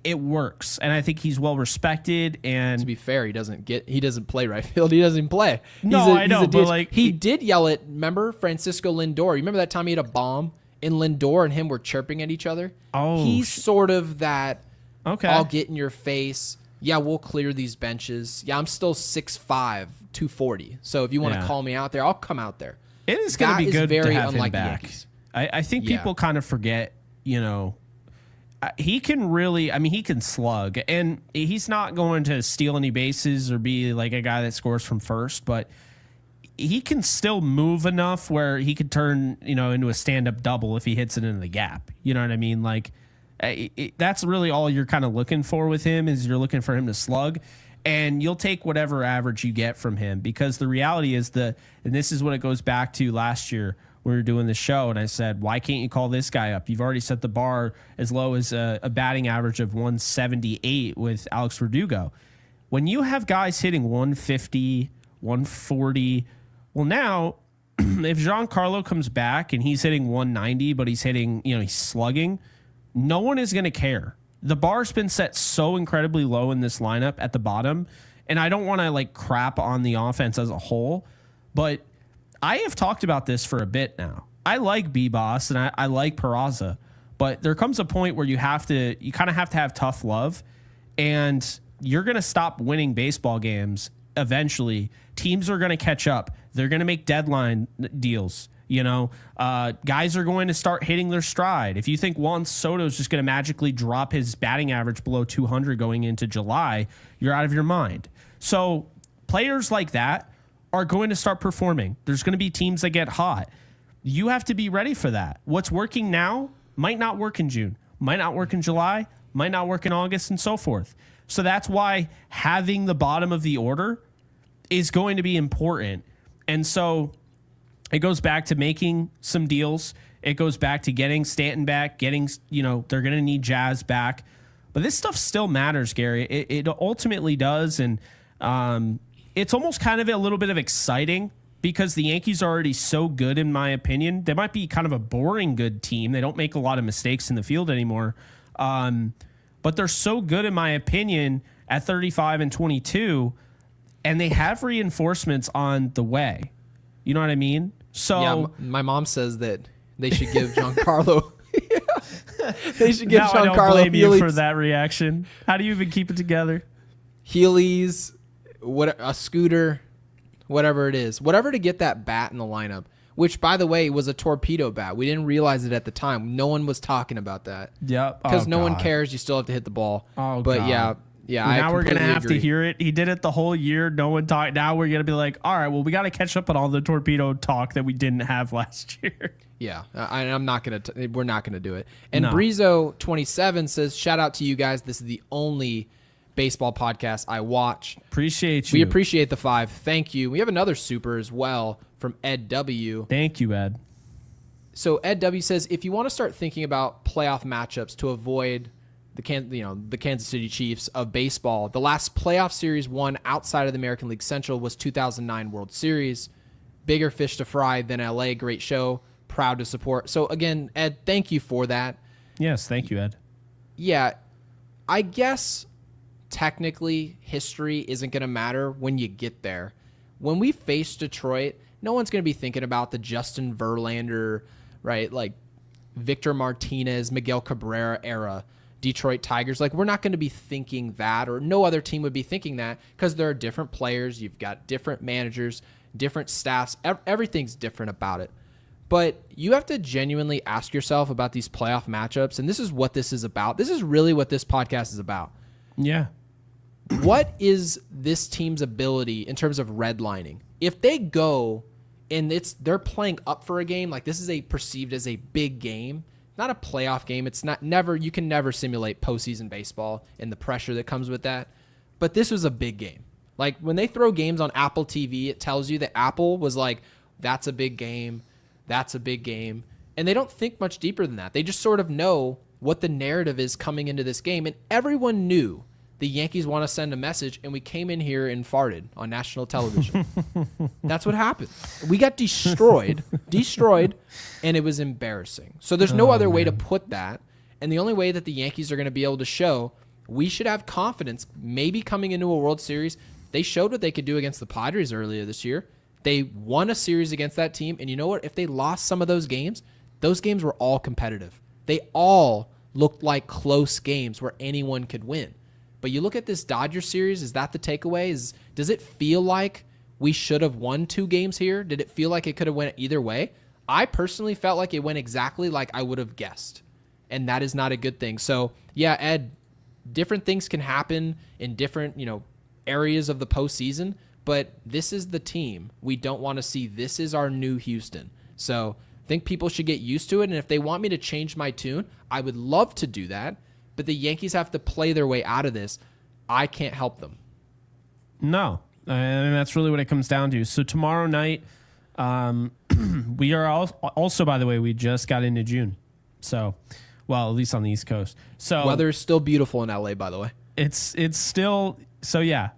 It works, and I think he's well respected. And to be fair, he doesn't play right field. He doesn't play. I know, but he did yell at. Remember Francisco Lindor? You remember that time he had a bomb, and Lindor and him were chirping at each other? Oh, he's sort of that. Okay, I'll get in your face. Yeah, we'll clear these benches. Yeah, I'm still 6'5", 240. So if you want to call me out there, I'll come out there. It is going to be good to have him back. Yankees. I think people kind of forget, he can really, he can slug, and he's not going to steal any bases or be like a guy that scores from first, but he can still move enough where he could turn, into a stand-up double if he hits it into the gap. You know what I mean? That's really all you're kind of looking for with him, is you're looking for him to slug, and you'll take whatever average you get from him, because the reality is and this is what it goes back to last year. We were doing the show, and I said, why can't you call this guy up? You've already set the bar as low as a batting average of 178 with Alex Verdugo. When you have guys hitting 150, 140, well, now, if Giancarlo comes back and he's hitting 190, but he's hitting, he's slugging, no one is going to care. The bar's been set so incredibly low in this lineup at the bottom, and I don't want to crap on the offense as a whole, but I have talked about this for a bit now. I like B-Boss and I like Peraza, but there comes a point where you kind of have to have tough love, and you're going to stop winning baseball games eventually. Teams are going to catch up. They're going to make deadline deals. Guys are going to start hitting their stride. If you think Juan Soto is just going to magically drop his batting average below 200 going into July, you're out of your mind. So players like that are going to start performing. There's going to be teams that get hot. You have to be ready for that. What's working now might not work in June, might not work in July, might not work in August, and so forth. So that's why having the bottom of the order is going to be important. And so it goes back to making some deals. It goes back to getting Stanton back, they're going to need Jazz back. But this stuff still matters, Gary. It ultimately does. And it's almost kind of a little bit of exciting, because the Yankees are already so good, in my opinion. They might be kind of a boring good team. They don't make a lot of mistakes in the field anymore. But they're so good, in my opinion, at 35-22, and they have reinforcements on the way. You know what I mean? So yeah, my mom says that they should give Giancarlo. They should give Giancarlo. I don't blame you for that reaction. How do you even keep it together? Heelys, a scooter, whatever it is, whatever to get that bat in the lineup. Which, by the way, was a torpedo bat. We didn't realize it at the time. No one was talking about that. Yep. Because no one cares. You still have to hit the ball. Oh, but God. yeah, Yeah, now we're gonna have agree. to hear it. He did it the whole year. No one talked. Now we're gonna be like, all right, well, we got to catch up on all the torpedo talk that we didn't have last year. Yeah, I'm not gonna. We're not gonna do it. And No. Breezo27 says, "Shout out to you guys. This is the only baseball podcast I watch. Appreciate you. We appreciate the 5. Thank you. We have another super as well from Ed W. Thank you, Ed. So Ed W says, if you want to start thinking about playoff matchups to avoid the Kansas City Chiefs of baseball, the last playoff series won outside of the American League Central was 2009 World Series. Bigger fish to fry than LA. Great show. Proud to support. So again, Ed, thank you for that. Yes, thank you, Ed. Yeah, I guess technically history isn't going to matter when you get there. When we face Detroit, no one's going to be thinking about the Justin Verlander, right? Like Victor Martinez, Miguel Cabrera era Detroit Tigers. Like, we're not going to be thinking that, or no other team would be thinking that, because there are different players. You've got different managers, different staffs. Everything's different about it. But you have to genuinely ask yourself about these playoff matchups, and this is what this is about. This is really what this podcast is about. Yeah. What is this team's ability in terms of redlining? If they go and they're playing up for a game, like this is perceived as a big game, not a playoff game. It's not you can never simulate postseason baseball and the pressure that comes with that. But this was a big game. Like when they throw games on Apple TV, it tells you that Apple was like, that's a big game. That's a big game. And they don't think much deeper than that. They just sort of know what the narrative is coming into this game. And everyone knew the Yankees want to send a message, and we came in here and farted on national television. That's what happened. We got destroyed, and it was embarrassing. So there's no other way to put that. And the only way that the Yankees are going to be able to show we should have confidence maybe coming into a World Series. They showed what they could do against the Padres earlier this year. They won a series against that team, and you know what? If they lost some of those games were all competitive. They all looked like close games where anyone could win. But you look at this Dodgers series, is that the takeaway? Does it feel like we should have won 2 games here? Did it feel like it could have went either way? I personally felt like it went exactly like I would have guessed, and that is not a good thing. So, yeah, Ed, different things can happen in different, areas of the postseason, but this is the team we don't want to see. This is our new Houston. So I think people should get used to it, and if they want me to change my tune, I would love to do that. But the Yankees have to play their way out of this. I can't help them. No, and that's really what it comes down to. So tomorrow night, we are also, by the way, we just got into June. So, well, at least on the East Coast. So weather is still beautiful in LA, by the way. It's still, so yeah.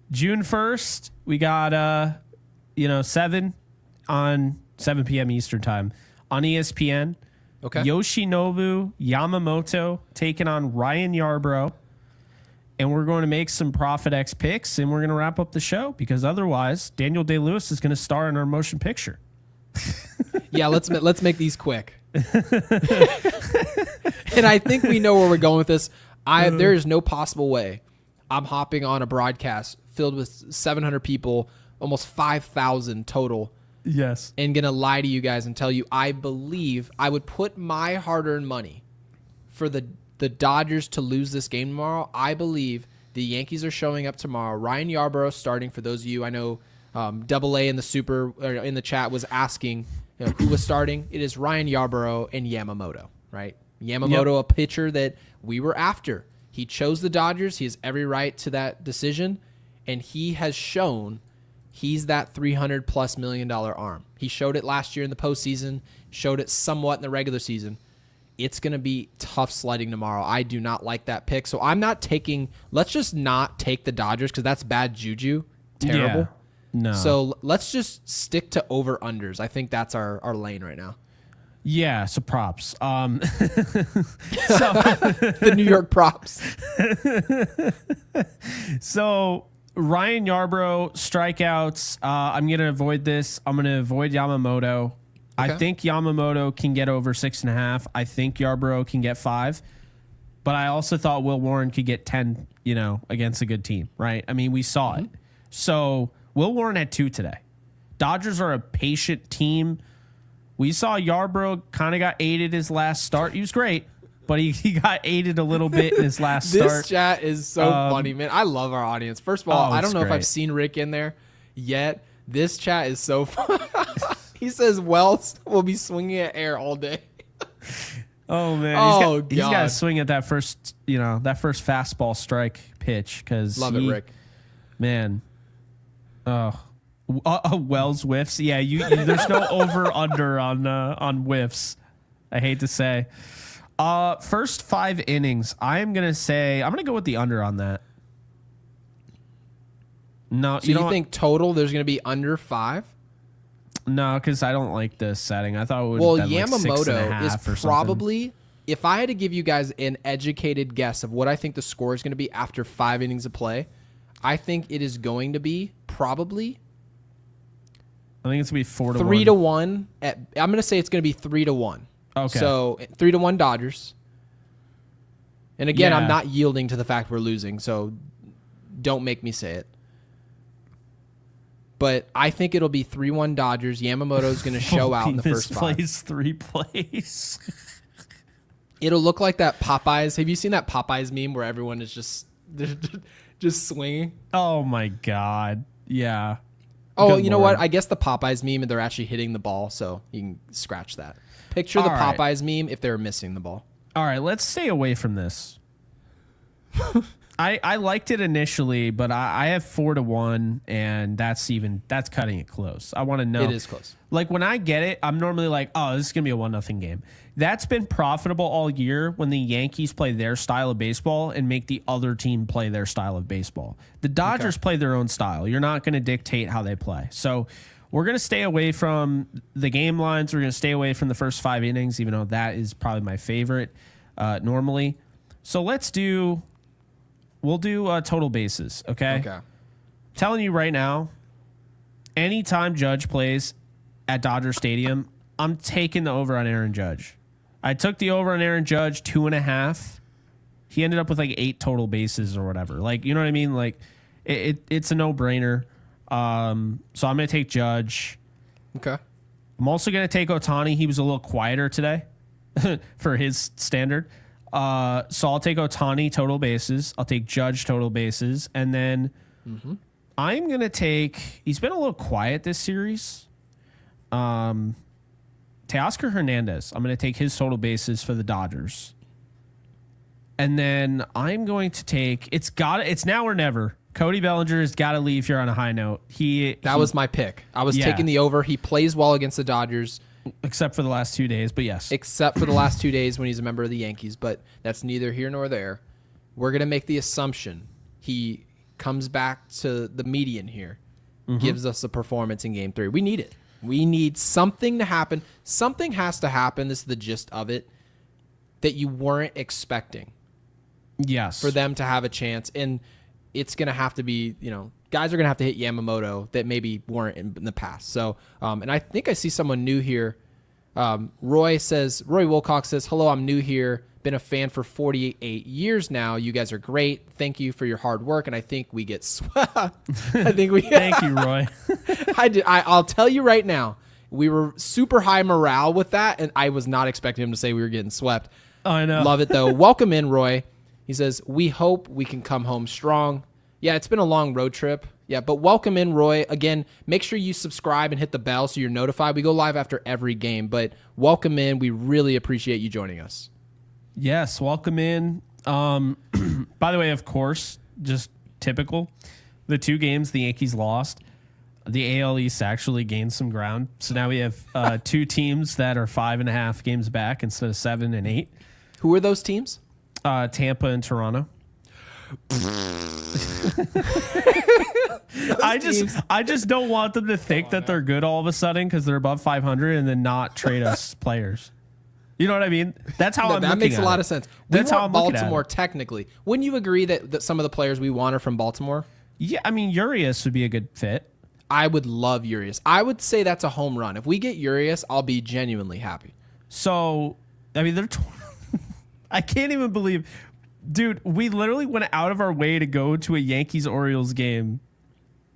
June 1st, we got 7 p.m. Eastern time on ESPN. Okay. Yoshinobu Yamamoto taking on Ryan Yarbrough. And we're going to make some Profit X picks, and we're going to wrap up the show, because otherwise Daniel Day-Lewis is going to star in our motion picture. Yeah, let's make these quick. And I think we know where we're going with this. There is no possible way I'm hopping on a broadcast filled with 700 people, almost 5,000 total. Yes. And going to lie to you guys and tell you I believe I would put my hard-earned money for the Dodgers to lose this game tomorrow. I believe the Yankees are showing up tomorrow. Ryan Yarbrough starting. For those of you, I know Double A in the super or in the chat was asking who was starting. It is Ryan Yarbrough and Yamamoto, right? Yamamoto, a pitcher that we were after. He chose the Dodgers. He has every right to that decision, and he has shown he's that $300+ million arm. He showed it last year in the postseason, showed it somewhat in the regular season. It's going to be tough sledding tomorrow. I do not like that pick. So I'm not taking, let's just not take the Dodgers, because that's bad juju. Terrible. Yeah, no. So let's just stick to over-unders. I think that's our lane right now. Yeah, so props. The New York props. So Ryan Yarbrough strikeouts. I'm going to avoid this. I'm going to avoid Yamamoto. Okay. I think Yamamoto can get over 6.5. I think Yarbrough can get 5. But I also thought Will Warren could get 10, against a good team, right? I mean, we saw it. So Will Warren had 2 today. Dodgers are a patient team. We saw Yarbrough kind of got aided his last start. He was great, but he got aided a little bit in his last This start. chat is so funny, man. I love our audience. First of all, I don't know if I've seen Rick in there yet. This chat is so fun. He says Wells will be swinging at air all day. Oh man, he's got to swing at that first, that first fastball strike pitch because love it, Rick. Man, Wells whiffs. Yeah, there's no over under on whiffs. I hate to say. First 5 innings, I'm gonna go with the under on that. No, so you think total there's gonna be under 5? No, because I don't like this setting. I thought it would. Well, have been Yamamoto like is probably. If I had to give you guys an educated guess of what I think the score is going to be after 5 innings of play, I think it is going to be probably. I think it's going to be 4 to 3 to 1. I'm going to say it's going to be 3 to 1. Okay. So 3 to 1 Dodgers. And again, I'm not yielding to the fact we're losing, so don't make me say it. But I think it'll be 3-1 Dodgers. Yamamoto's going to show out in the first 5. Plays 3 plays. It'll look like that Popeyes. Have you seen that Popeyes meme where everyone is just swinging? Oh my god. Yeah. Oh, Good you know what? I guess the Popeyes meme, and they're actually hitting the ball, so you can scratch that. Picture the Popeyes meme if they're missing the ball. All right, let's stay away from this. I liked it initially, but I have 4 to 1, and that's cutting it close. I want to know. It is close. Like when I get it, I'm normally like, oh, this is gonna be a 1-0 game. That's been profitable all year when the Yankees play their style of baseball and make the other team play their style of baseball. The Dodgers play their own style. You're not gonna dictate how they play. So we're gonna stay away from the game lines. We're gonna stay away from the first 5 innings, even though that is probably my favorite normally. So we'll do total bases, okay? Okay. Telling you right now, anytime Judge plays at Dodger Stadium, I'm taking the over on Aaron Judge. I took the over on Aaron Judge 2.5. He ended up with like 8 total bases or whatever. Like, you know what I mean? Like, it's a no-brainer. So I'm going to take Judge. Okay. I'm also going to take Ohtani. He was a little quieter today for his standard. So I'll take Ohtani total bases. I'll take Judge total bases. And then I'm going to take... He's been a little quiet this series. Teoscar Hernandez. I'm going to take his total bases for the Dodgers. And then I'm going to take... It's now or never. Cody Bellinger has got to leave here on a high note. That was my pick. I was taking the over. He plays well against the Dodgers. Except for the last 2 days, but yes. Except for the last 2 days when he's a member of the Yankees, but that's neither here nor there. We're going to make the assumption he comes back to the median here, gives us a performance in Game 3. We need it. We need something to happen. Something has to happen, this is the gist of it, that you weren't expecting. Yes. For them to have a chance. And it's going to have to be, guys are going to have to hit Yamamoto that maybe weren't in the past. So, and I think I see someone new here. Roy Wilcox says, hello, I'm new here. Been a fan for 48 years now. You guys are great. Thank you for your hard work. And I think we get swept. Thank you, Roy. I'll tell you right now, we were super high morale with that. And I was not expecting him to say we were getting swept. Oh, I know. Love it though. Welcome in, Roy. He says, we hope we can come home strong. Yeah, it's been a long road trip. Yeah, but welcome in, Roy. Again, make sure you subscribe and hit the bell so you're notified. We go live after every game, but welcome in. We really appreciate you joining us. Yes, welcome in. By the way, of course, just typical. The 2 games the Yankees lost, the AL East actually gained some ground. So now we have 2 teams that are 5.5 games back instead of 7 and 8. Who are those teams? Tampa and Toronto. I just don't want them to think that they're good all of a sudden because they're above 500 and then not trade us players. You know what I mean? That's how I'm looking at it. That makes a lot of sense. That's how I'm Baltimore technically. Wouldn't you agree that some of the players we want are from Baltimore? Yeah, I mean, Urias would be a good fit. I would love Urias. I would say that's a home run. If we get Urias, I'll be genuinely happy. So, I mean, I can't even believe... Dude, we literally went out of our way to go to a Yankees-Orioles game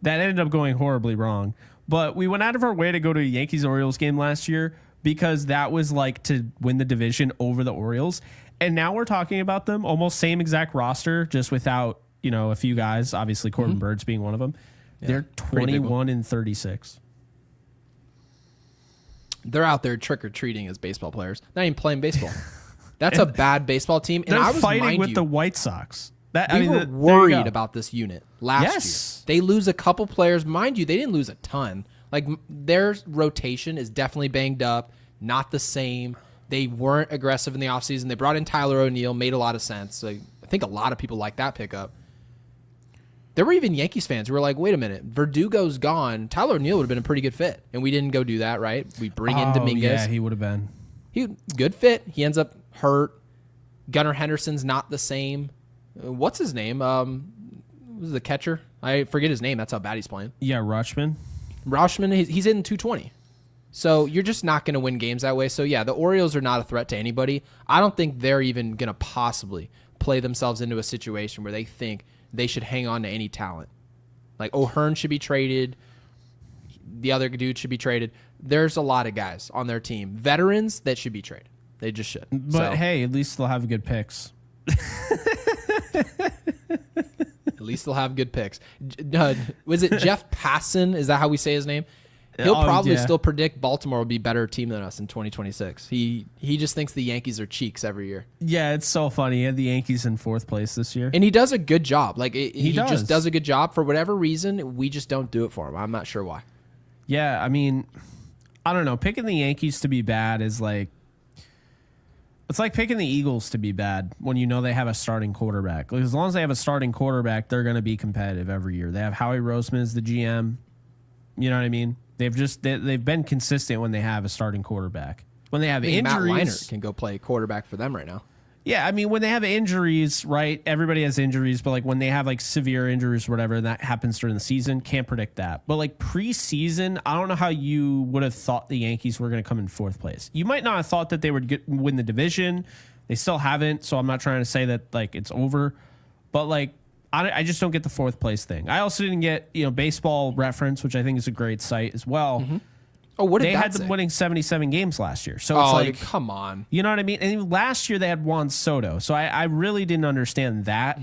that ended up going horribly wrong. But we went out of our way to go to a Yankees-Orioles game last year because that was like to win the division over the Orioles. And now we're talking about them almost same exact roster, just without, a few guys, obviously Corbin Burns being one of them. Yeah, they're 21-36. They're out there trick-or-treating as baseball players. Not even playing baseball. That's a bad baseball team. And I was fighting with the White Sox. We were worried about this unit last year. They lose a couple players. Mind you, they didn't lose a ton. Like, their rotation is definitely banged up, not the same. They weren't aggressive in the offseason. They brought in Tyler O'Neill, made a lot of sense. So I think a lot of people like that pickup. There were even Yankees fans who were like, wait a minute, Verdugo's gone. Tyler O'Neill would have been a pretty good fit. And we didn't go do that, right? We bring in Dominguez. Yeah, he would have been. Good fit. He ends up hurt. Gunnar Henderson's not the same. What's his name? Was the catcher? I forget his name. That's how bad he's playing. Yeah, Rutschman. He's in 220. So you're just not going to win games that way. So, yeah, the Orioles are not a threat to anybody. I don't think they're even going to possibly play themselves into a situation where they think they should hang on to any talent. Like, O'Hearn should be traded. The other dude should be traded. There's a lot of guys on their team, veterans, that should be traded. They just should. But, hey, at least they'll have good picks. At least they'll have good picks. Was it Jeff Passan? Is that how we say his name? He'll probably still predict Baltimore will be a better team than us in 2026. He just thinks the Yankees are cheeks every year. Yeah, it's so funny. He had the Yankees in 4th place this year. And he does a good job. Like he just does a good job. For whatever reason, we just don't do it for him. I'm not sure why. Yeah, I mean, I don't know. Picking the Yankees to be bad is like, it's like picking the Eagles to be bad when you know they have a starting quarterback. Like, as long as they have a starting quarterback, they're going to be competitive every year. They have Howie Roseman as the GM. You know what I mean? They've been consistent when they have a starting quarterback. When they have injuries, Matt Leinart can go play quarterback for them right now. Yeah, I mean, when they have injuries, right? Everybody has injuries, but like when they have like severe injuries or whatever, and that happens during the season, can't predict that. But like preseason, I don't know how you would have thought the Yankees were going to come in 4th place. You might not have thought that they would win the division. They still haven't, so I'm not trying to say that like it's over. But like, I just don't get the 4th place thing. I also didn't get Baseball Reference, which I think is a great site as well. Mm-hmm. Oh, what did they that had them say? Winning 77 games last year. So it's like, come on. You know what I mean? And last year they had Juan Soto. So I really didn't understand that.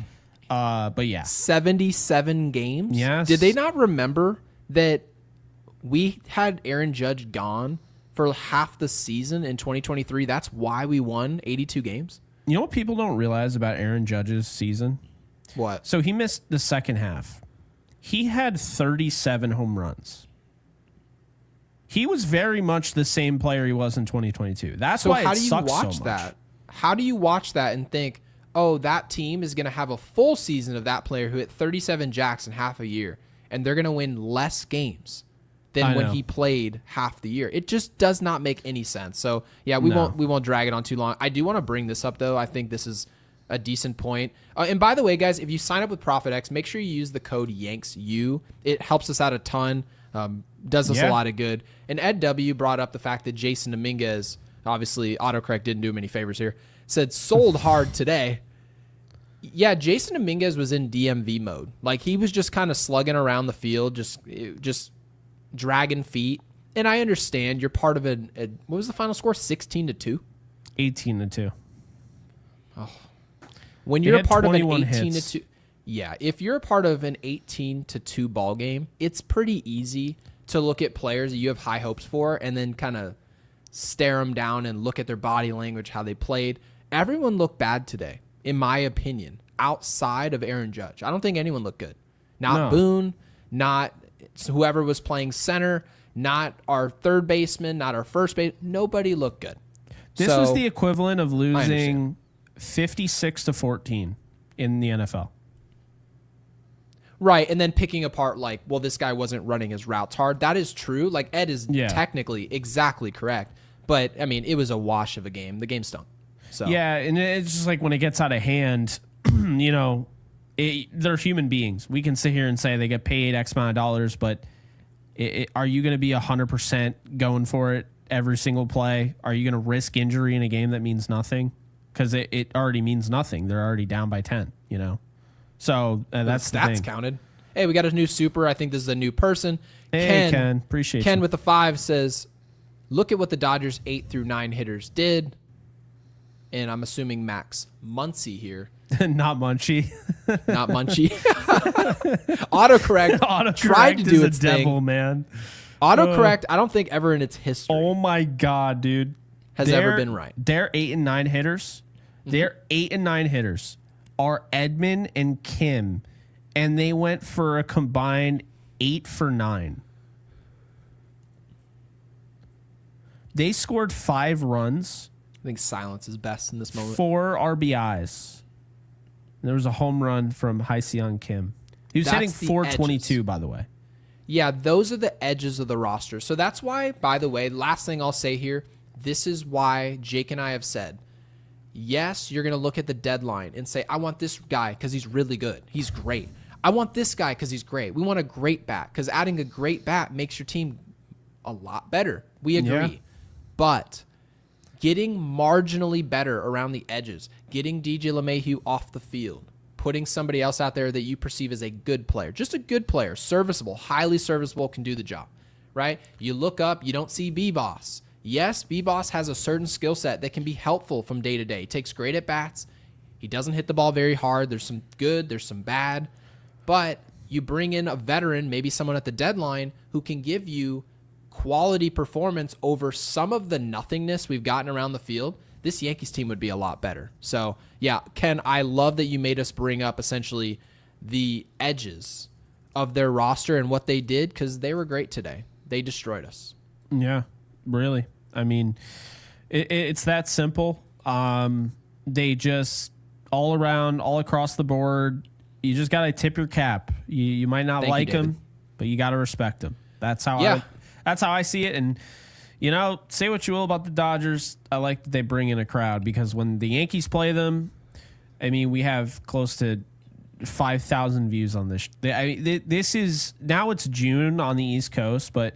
But yeah. 77 games? Yes. Did they not remember that we had Aaron Judge gone for half the season in 2023? That's why we won 82 games? You know what people don't realize about Aaron Judge's season? What? So he missed the second half. He had 37 home runs. He was very much the same player he was in 2022. That's why it sucks so much. That? How do you watch that and think, oh, that team is going to have a full season of that player who hit 37 jacks in half a year, and they're going to win less games than when he played half the year? It just does not make any sense. So yeah, we won't drag it on too long. I do want to bring this up though. I think this is a decent point. And by the way, guys, if you sign up with ProfitX, make sure you use the code YANKSU. It helps us out a ton. Does us a lot of good. And Ed W brought up the fact that Jason Dominguez, obviously autocorrect didn't do him any favors here, said sold hard today. Yeah, Jason Dominguez was in DMV mode. Like, he was just kind of slugging around the field, just dragging feet. And I understand you're part of what was the final score? 16-2? 18-2. Oh. When you're a part of an 18-2. Yeah, if you're a part of an 18-2 ball game, it's pretty easy to look at players that you have high hopes for and then kind of stare them down and look at their body language, how they played. Everyone looked bad today, in my opinion, outside of Aaron Judge. I don't think anyone looked good. Not Boone, not whoever was playing center, not our third baseman, not our first base. Nobody looked good. This was the equivalent of losing 56-14 in the NFL. Right, and then picking apart like, well, this guy wasn't running his routes hard. That is true. Like, Ed is technically exactly correct. But, I mean, it was a wash of a game. The game stunk. So yeah, and it's just like when it gets out of hand, they're human beings. We can sit here and say they get paid X amount of dollars, but are you going to be 100% going for it every single play? Are you going to risk injury in a game that means nothing? Because it already means nothing. They're already down by 10, So that's the stats counted. Hey, we got a new super. I think this is a new person. Hey, Ken. Appreciate Ken you. with the 5 says, look at what the Dodgers 8 through 9 hitters did. and I'm assuming Max Muncy here. Not Munchie. Not Munchie. Autocorrect tried to do its devil, thing. Man. Autocorrect, I don't think ever in its history. Oh my God, dude. Has ever been right. Their 8 and 9 hitters. Their 8 and 9 hitters are Edman and Kim, and they went for a combined 8 for 9. They scored 5 runs. I think silence is best in this moment. 4 RBIs. There was a home run from Hye-Seong Kim. He was hitting 422, by the way. Yeah, those are the edges of the roster. So that's why, by the way, last thing I'll say here, this is why Jake and I have said, yes, you're going to look at the deadline and say, I want this guy because he's really good. He's great. I want this guy because he's great. We want a great bat because adding a great bat makes your team a lot better. We agree. Yeah. But getting marginally better around the edges, getting DJ LeMahieu off the field, putting somebody else out there that you perceive as a good player, just a good player, serviceable, highly serviceable, can do the job, right? You look up, you don't see B-Boss. Yes, B-Boss has a certain skill set that can be helpful from day to day. He takes great at bats. He doesn't hit the ball very hard. There's some good, there's some bad. But you bring in a veteran, maybe someone at the deadline, who can give you quality performance over some of the nothingness we've gotten around the field. This Yankees team would be a lot better. So, yeah, Ken, I love that you made us bring up essentially the edges of their roster and what they did because they were great today. They destroyed us. Yeah, really. I mean, it's that simple. They just all around, all across the board, you just got to tip your cap. You might not like them, but you got to respect them. That's how I see it. And, you know, say what you will about the Dodgers. I like that they bring in a crowd because when the Yankees play them, I mean, we have close to 5,000 views on this. This is now it's June on the East Coast, but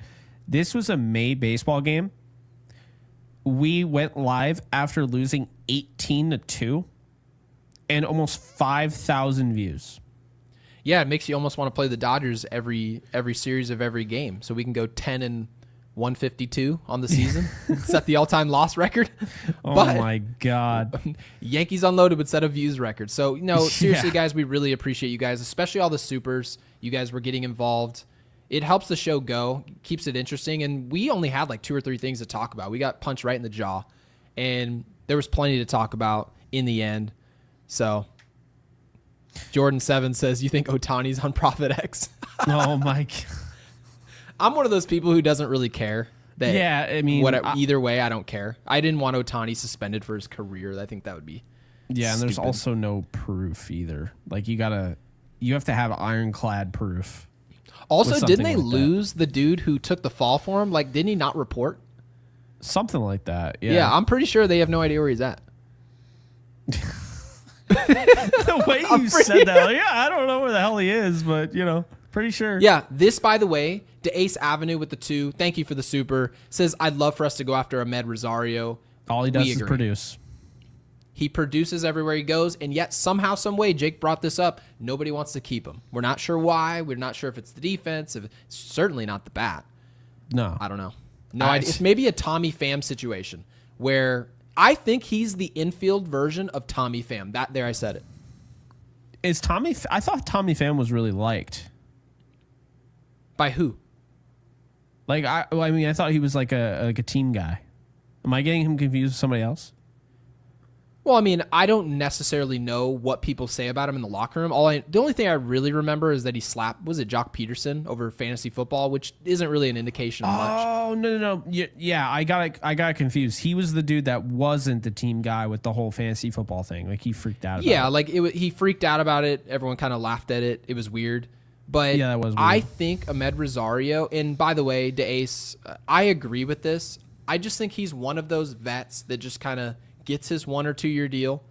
this was a May baseball game. We went live after losing 18-2 and almost 5,000 views. Yeah, it makes you almost want to play the Dodgers every series of every game, so we can go 10-152 on the season, set the all-time loss record. Oh my God! Yankees Unloaded would set a views record. So seriously, guys, we really appreciate you guys, especially all the supers. You guys were getting involved. It helps the show go, keeps it interesting, and we only had like 2 or 3 things to talk about. We got punched right in the jaw, and there was plenty to talk about in the end. So. Jordan 7 says, you think Ohtani's on Profit X? Oh, my God. I'm one of those people who doesn't really care. Either way, I don't care. I didn't want Ohtani suspended for his career. I think that would be stupid. And there's also no proof either. Like, you have to have ironclad proof. Also, didn't they lose the dude who took the fall for him? Like, didn't he not report? Something like that, yeah. Yeah, I'm pretty sure they have no idea where he's at. The way you said that, like, I don't know where the hell he is, but pretty sure. Yeah, this, by the way, DeAce Avenue with the 2. Thank you for the super. Says, I'd love for us to go after Ahmed Rosario. All he does is produce. He produces everywhere he goes, and yet somehow, some way, Jake brought this up. Nobody wants to keep him. We're not sure why. We're not sure if it's the defense. If it's certainly not the bat. No, I don't know. No idea. It's maybe a Tommy Pham situation where. I think he's the infield version of Tommy Pham. I said it. Is Tommy? I thought Tommy Pham was really liked. By who? Like I thought he was like a team guy. Am I getting him confused with somebody else? Well, I mean, I don't necessarily know what people say about him in the locker room. The only thing I really remember is that he slapped, was it Jock Peterson over fantasy football, which isn't really an indication of much. Oh, no. Yeah, I got confused. He was the dude that wasn't the team guy with the whole fantasy football thing. Like, he freaked out about it. He freaked out about it. Everyone kind of laughed at it. It was weird. But yeah, that was weird. I think Ahmed Rosario, and by the way, DeAce, I agree with this. I just think he's one of those vets that just kind of gets his 1 or 2 year deal.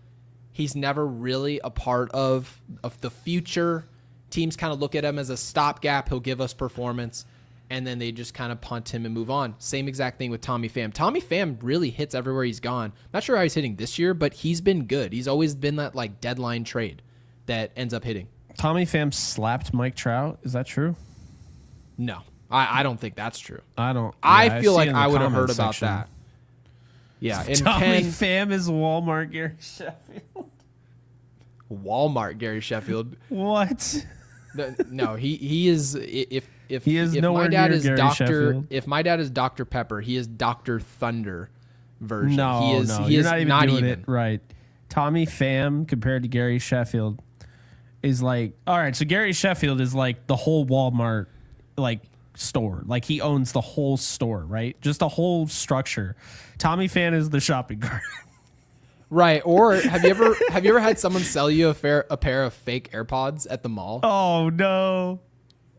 He's never really a part of the future. Teams kind of look at him as a stopgap. He'll give us performance, and then they just kind of punt him and move on. Same exact thing with Tommy Pham. Tommy Pham really hits everywhere he's gone. Not sure how he's hitting this year, but he's been good. He's always been that like deadline trade that ends up hitting. Tommy Pham slapped Mike Trout. Is that true? No, I don't think that's true. I don't. I feel like I would have heard about that. Yeah, and Tommy Pham is Walmart Gary Sheffield. Walmart Gary Sheffield. What? No, he is. If he is if my dad is Gary Doctor, Sheffield. if my dad is Dr. Pepper, he is Dr. Thunder version. No, he is. no, he you're is not even doing it right. Tommy Pham compared to Gary Sheffield is like, all right. So Gary Sheffield is like the whole Walmart like store. Like he owns the whole store, right? Just the whole structure. Tommy Pham is the shopping cart. Right. Or have you ever had someone sell you a pair of fake AirPods at the mall? Oh no.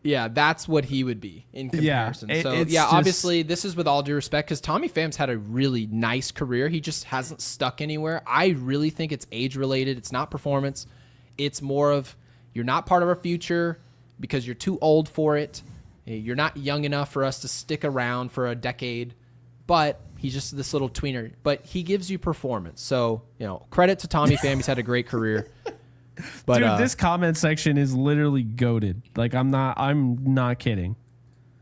Yeah, that's what he would be in comparison. Yeah, So yeah, obviously this is with all due respect because Tommy Pham's had a really nice career. He just hasn't stuck anywhere. I really think it's age related. It's not performance. It's more of you're not part of our future because you're too old for it. You're not young enough for us to stick around for a decade. But he's just this little tweener. But he gives you performance. So, credit to Tommy Pham. He's had a great career. But, dude, this comment section is literally goated. Like I'm not kidding.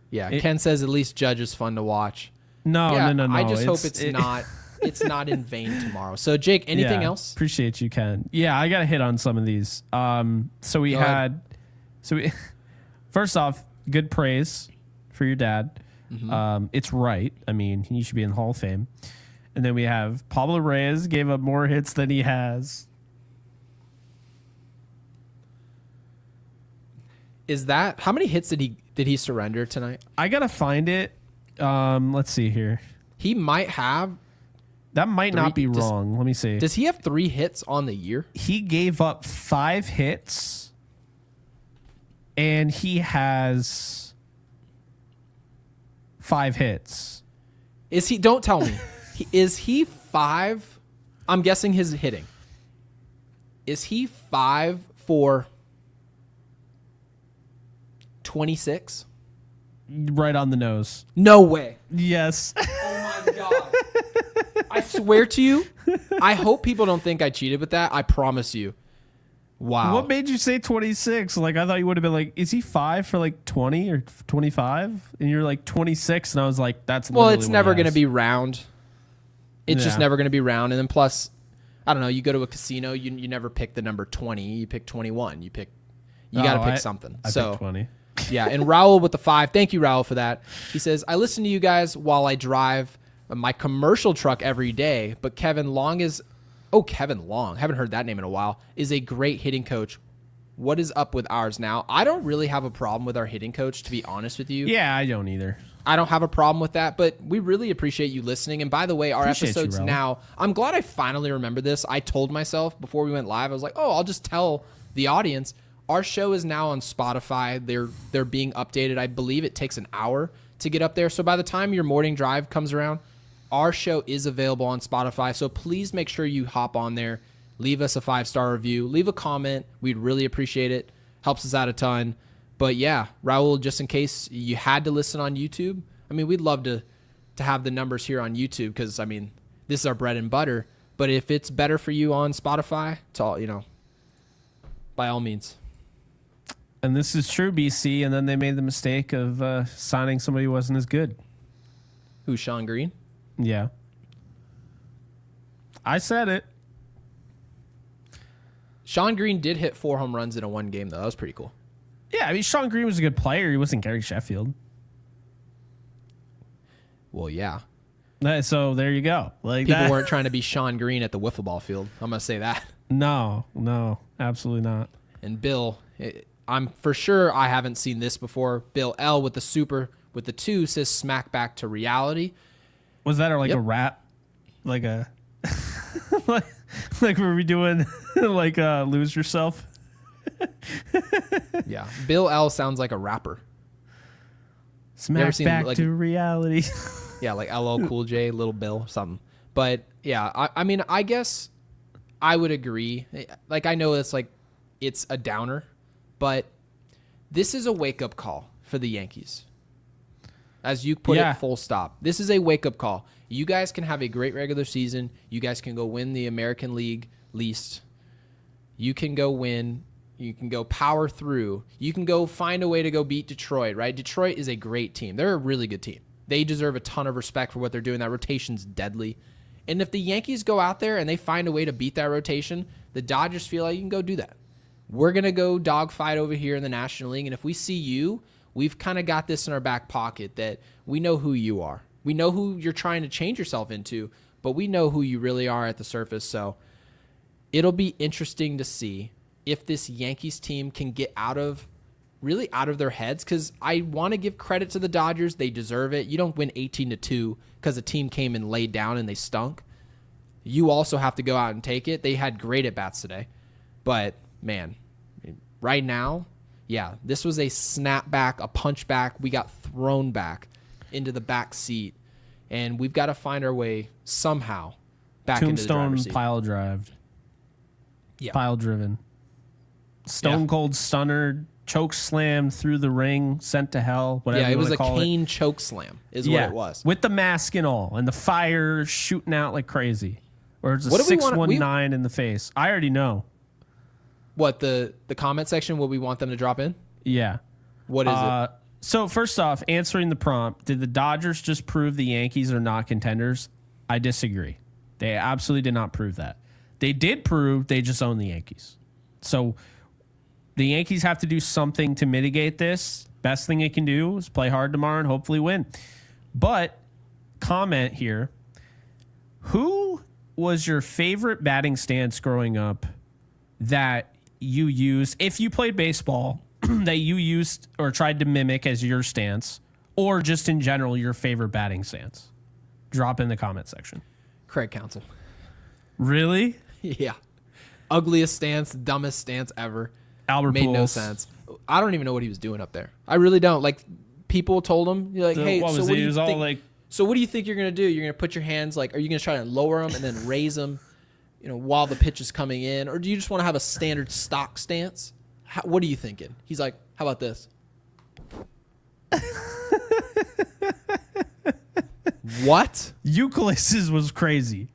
Yeah, Ken says at least Judge is fun to watch. No. I just hope it's not in vain tomorrow. So Jake, anything else? Appreciate you, Ken. Yeah, I got to hit on some of these. First off, good praise for your dad. Mm-hmm. It's right. I mean, he should be in the Hall of Fame. And then we have Pablo Reyes gave up more hits than he has. Is that how many hits did he surrender tonight? I gotta find it. Let's see here. He might have. That might not be wrong. Let me see. Does he have 3 hits on the year? He gave up 5 hits, and he has 5 hits. Is he? Don't tell me. Is he 5? I'm guessing his hitting. Is he 5 for 26? Right on the nose. No way. Yes. Oh my God. I swear to you, I hope people don't think I cheated with that. I promise you. Wow. What made you say 26? Like, I thought you would have been like, is he 5 for like 20 or 25? And you're like 26. And I was like, that's well, it's never going to be round. It's just never going to be round. And then plus, I don't know, you go to a casino, you never pick the number 20. You pick 21. You got to pick something. I picked 20. Yeah, and Raul with the 5. Thank you, Raul, for that. He says, I listen to you guys while I drive my commercial truck every day, but Kevin Long, haven't heard that name in a while, is a great hitting coach. What is up with ours now? I don't really have a problem with our hitting coach, to be honest with you. Yeah, I don't either. I don't have a problem with that, but we really appreciate you listening. And by the way, our episodes now, I'm glad I finally remembered this. I told myself before we went live, I was like, I'll just tell the audience. Our show is now on Spotify. They're being updated. I believe it takes an hour to get up there. So by the time your morning drive comes around, our show is available on Spotify. So please make sure you hop on there, leave us a 5-star review, leave a comment. We'd really appreciate it. Helps us out a ton. But yeah, Raul, just in case you had to listen on YouTube, I mean, we'd love to have the numbers here on YouTube because, I mean, this is our bread and butter. But if it's better for you on Spotify, it's all, by all means. And this is true, BC. And then they made the mistake of signing somebody who wasn't as good. Who's Sean Green? Yeah. I said it. Sean Green did hit 4 home runs in a 1 game, though. That was pretty cool. Yeah, I mean, Sean Green was a good player. He wasn't Gary Sheffield. Well, yeah. So there you go. Like people weren't trying to be Sean Green at the wiffle ball field. I'm going to say that. No, absolutely not. And Bill, I'm for sure I haven't seen this before. Bill L with the 2 says smack back to reality. Was that like a rap? Like a like were we doing like lose yourself? Yeah. Bill L sounds like a rapper. Smack back to reality. Yeah, like LL Cool J, Little Bill, something. But yeah, I mean, I guess I would agree. Like, I know it's a downer, but this is a wake-up call for the Yankees. As you put it, full stop. This is a wake-up call. You guys can have a great regular season. You guys can go win the American League least. You can go win. You can go power through. You can go find a way to go beat Detroit, right? Detroit is a great team. They're a really good team. They deserve a ton of respect for what they're doing. That rotation's deadly. And if the Yankees go out there and they find a way to beat that rotation, the Dodgers feel like you can go do that. We're going to go dogfight over here in the National League. And if we see you, we've kind of got this in our back pocket that we know who you are. We know who you're trying to change yourself into, but we know who you really are at the surface. So it'll be interesting to see if this Yankees team can get out of their heads, because I want to give credit to the Dodgers. They deserve it. You don't win 18-2 because a team came and laid down and they stunk. You also have to go out and take it. They had great at-bats today. But, man, right now, yeah, this was a snapback, a punchback. We got thrown back into the back seat, and we've got to find our way somehow back into the driver's seat. Pile drive. Yeah. Pile driven. Stone cold stunner, choke slam through the ring, sent to hell, whatever you want to call it. Yeah, it was a Kane choke slam is what it was. With the mask and all, and the fire shooting out like crazy. Or it's a 619 in the face. I already know. What, the comment section, what we want them to drop in? Yeah. What is it? So first off, answering the prompt, did the Dodgers just prove the Yankees are not contenders? I disagree. They absolutely did not prove that. They did prove they just own the Yankees. So the Yankees have to do something to mitigate this. Best thing they can do is play hard tomorrow and hopefully win. But comment here, who was your favorite batting stance growing up that you used, if you played baseball, that you used or tried to mimic as your stance, or just in general your favorite batting stance? Drop in the comment section. Craig Counsell. Really? Yeah. Ugliest stance, dumbest stance ever. Albert made Pujols. No sense. I don't even know what he was doing up there. I really don't. Like, people told him, you're like, hey, what so was what it? do He you was all think? like, So what do you think you're gonna do? You're gonna put your hands like, are you gonna try to lower them and then raise them, while the pitch is coming in, or do you just want to have a standard stock stance? What are you thinking? He's like, how about this? What? Youkilis's was crazy.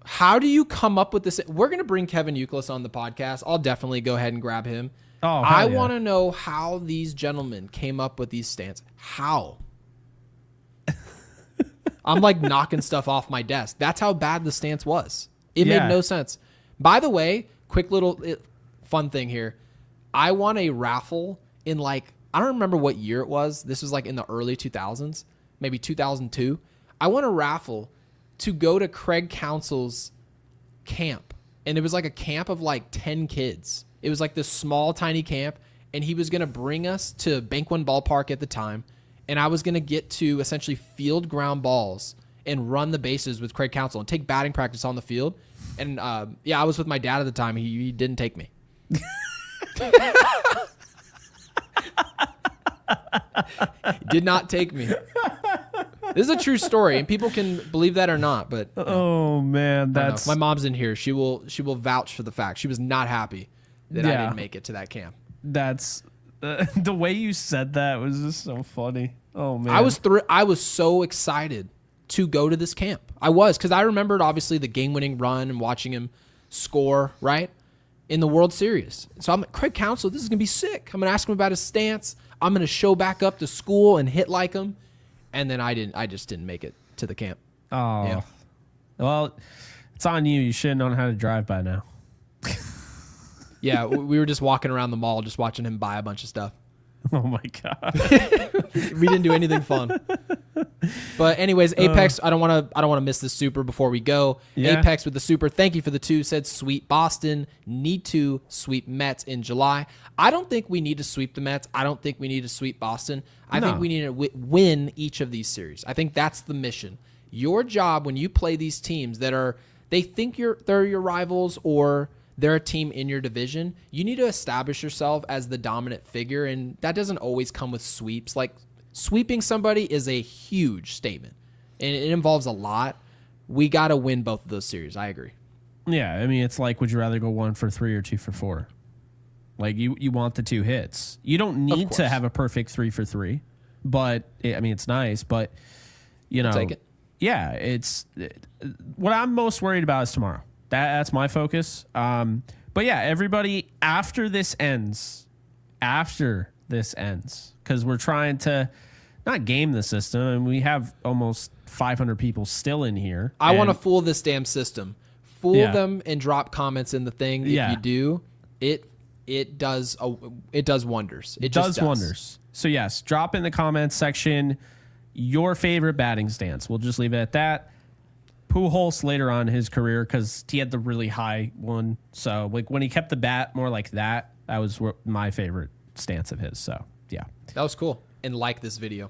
How do you come up with this? We're going to bring Kevin Youkilis on the podcast. I'll definitely go ahead and grab him. Oh, I want to know how these gentlemen came up with these stances. How? I'm like knocking stuff off my desk. That's how bad the stance was. It made no sense. By the way, quick little fun thing here. I won a raffle in I don't remember what year it was. This was in the early 2000s, maybe 2002. I won a raffle to go to Craig Counsell's camp. And it was a camp of 10 kids. It was this small, tiny camp. And he was going to bring us to Bank One Ballpark at the time. And I was going to get to essentially field ground balls and run the bases with Craig Counsell and take batting practice on the field. And I was with my dad at the time. He didn't take me. He did not take me. This is a true story, and people can believe that or not. But oh man, that's my mom's in here. She will vouch for the fact. She was not happy that I didn't make it to that camp. That's the way you said that was just so funny. Oh man, I was so excited to go to this camp. I was, because I remembered obviously the game-winning run and watching him score right in the World Series. So I'm like, Craig Counsell, this is gonna be sick. I'm gonna ask him about his stance. I'm gonna show back up to school and hit like him. And then I just didn't make it to the camp. Oh, yeah. Well, it's on you. You should have known how to drive by now. Yeah, we were just walking around the mall, just watching him buy a bunch of stuff. Oh my god, we didn't do anything fun. But anyways, Apex, I don't want to miss this super before we go. Yeah. Apex with the super. Thank you for the 2. Said sweep Boston. Need to sweep Mets in July. I don't think we need to sweep the Mets. I don't think we need to sweep Boston. I think we need to win each of these series. I think that's the mission. Your job when you play these teams that they think they're your rivals or they're a team in your division, you need to establish yourself as the dominant figure, and that doesn't always come with sweeps. Sweeping somebody is a huge statement, and it involves a lot. We got to win both of those series. I agree. Yeah, I mean, it's would you rather go 1 for 3 or 2 for 4? You want the 2 hits. You don't need to have a perfect 3 for 3, but it's nice, but I'll take it. Yeah, what I'm most worried about is tomorrow. That's my focus. But yeah, everybody, after this ends, because we're trying to not game the system. And we have almost 500 people still in here. I want to fool this damn system. Fool them and drop comments in the thing. If you do, it does wonders. It does wonders. So yes, drop in the comments section your favorite batting stance. We'll just leave it at that. Pujols later on in his career, because he had the really high one. So like when he kept the bat more like that, that was my favorite stance of his. So yeah, that was cool. And like this video.